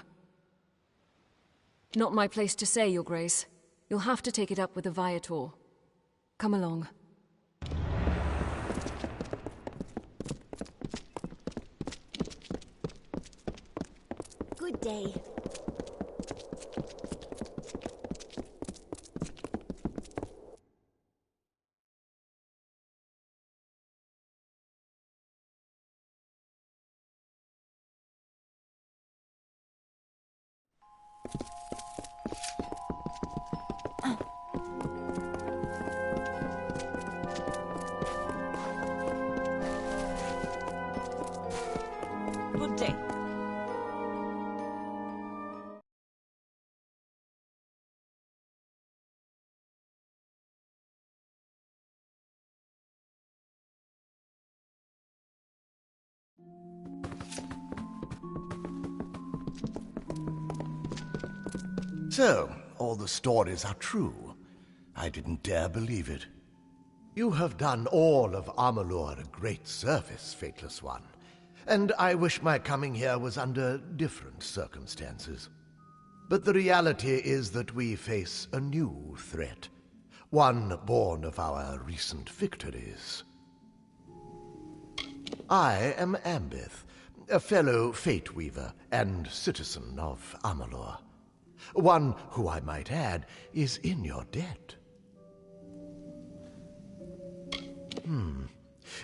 Not my place to say, Your Grace. You'll have to take it up with the Viator. Come along. Good day. Good day. So, all the stories are true. I didn't dare believe it. You have done all of Amalur a great service, Fateless One, and I wish my coming here was under different circumstances. But the reality is that we face a new threat, one born of our recent victories. I am Ambith, a fellow Fate Weaver and citizen of Amalur. One who, I might add, is in your debt.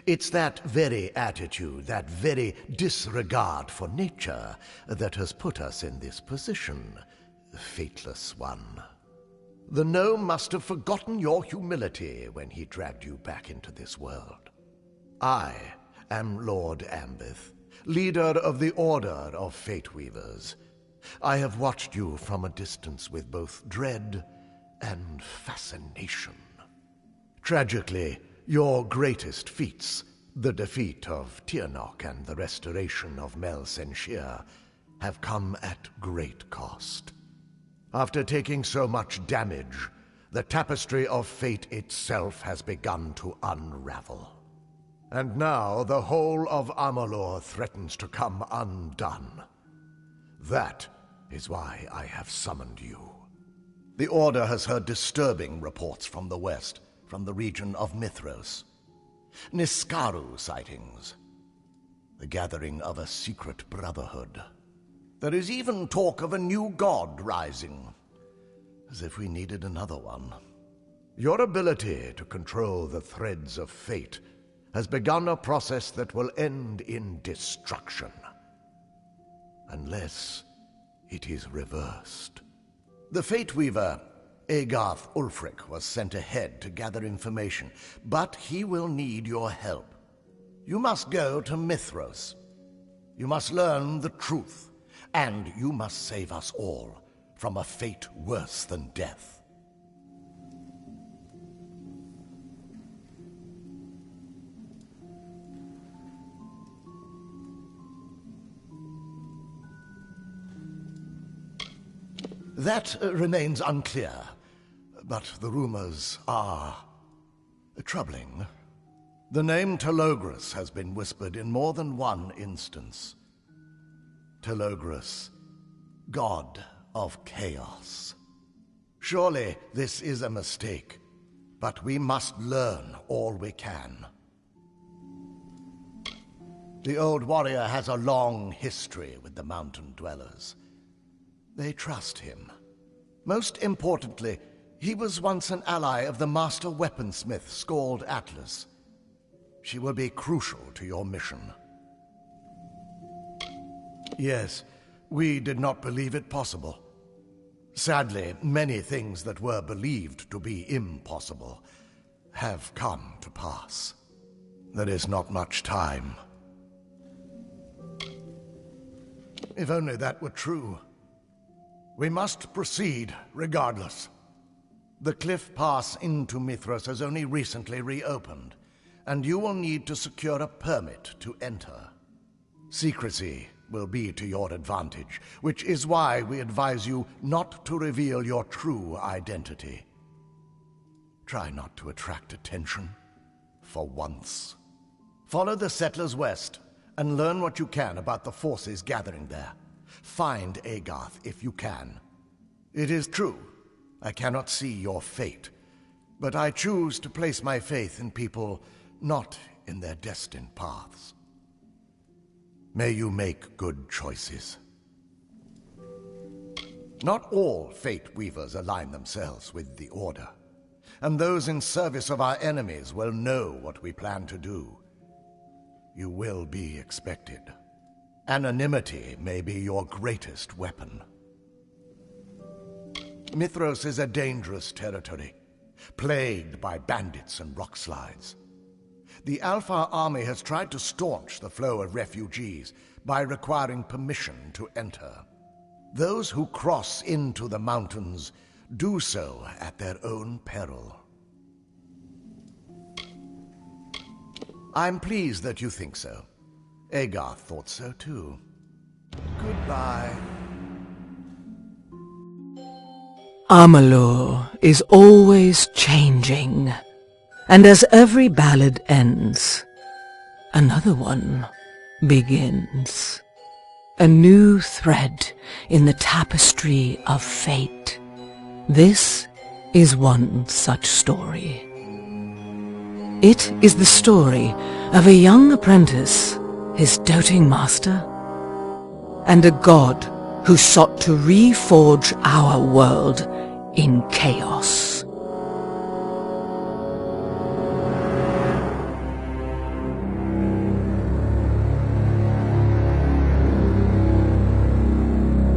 It's that very attitude, that very disregard for nature, that has put us in this position, Fateless One. The gnome must have forgotten your humility when he dragged you back into this world. I am Lord Ambith, leader of the Order of Fate Weavers. I have watched you from a distance with both dread and fascination. Tragically, your greatest feats, the defeat of Tirnoch and the restoration of Melsenshire, have come at great cost. After taking so much damage, the tapestry of fate itself has begun to unravel. And now the whole of Amalur threatens to come undone. That is why I have summoned you. The Order has heard disturbing reports from the west, from the region of Mithros. Niskaru sightings. The gathering of a secret brotherhood. There is even talk of a new god rising. As if we needed another one. Your ability to control the threads of fate has begun a process that will end in destruction. Unless it is reversed. The Fate Weaver, Agarth Ulfric, was sent ahead to gather information, but he will need your help. You must go to Mithros. You must learn the truth, and you must save us all from a fate worse than death. That remains unclear, but the rumors are troubling. The name Telogris has been whispered in more than one instance. Telogris, god of chaos. Surely this is a mistake, but we must learn all we can. The old warrior has a long history with the mountain dwellers. They trust him. Most importantly, he was once an ally of the master weaponsmith Scald Atlas. She will be crucial to your mission. Yes, we did not believe it possible. Sadly, many things that were believed to be impossible have come to pass. There is not much time. If only that were true. We must proceed regardless. The cliff pass into Mithras has only recently reopened, and you will need to secure a permit to enter. Secrecy will be to your advantage, which is why we advise you not to reveal your true identity. Try not to attract attention, for once. Follow the settlers west, and learn what you can about the forces gathering there. Find Agarth if you can. It is true, I cannot see your fate, but I choose to place my faith in people, not in their destined paths. May you make good choices. Not all Fate Weavers align themselves with the Order, and those in service of our enemies will know what we plan to do. You will be expected. Anonymity may be your greatest weapon. Mithras is a dangerous territory, plagued by bandits and rock slides. The Alpha army has tried to staunch the flow of refugees by requiring permission to enter. Those who cross into the mountains do so at their own peril. I'm pleased that you think so. Agarth thought so too. Goodbye. Amalur is always changing, and as every ballad ends, another one begins. A new thread in the tapestry of fate. This is one such story. It is the story of a young apprentice, his doting master, and a god who sought to reforge our world in chaos.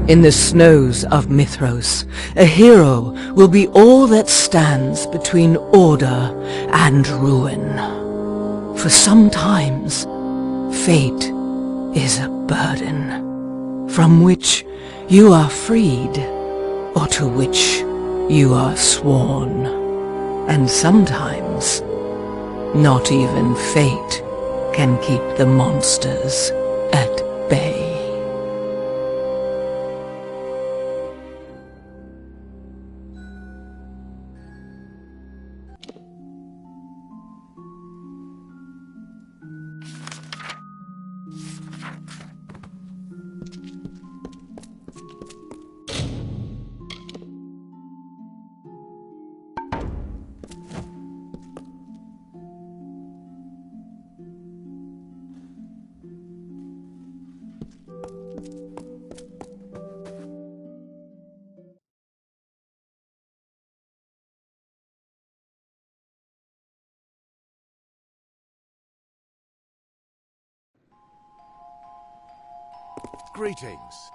In the snows of Mithras, a hero will be all that stands between order and ruin. For sometimes, fate is a burden, from which you are freed, or to which you are sworn. And sometimes, not even fate can keep the monsters at bay. Greetings.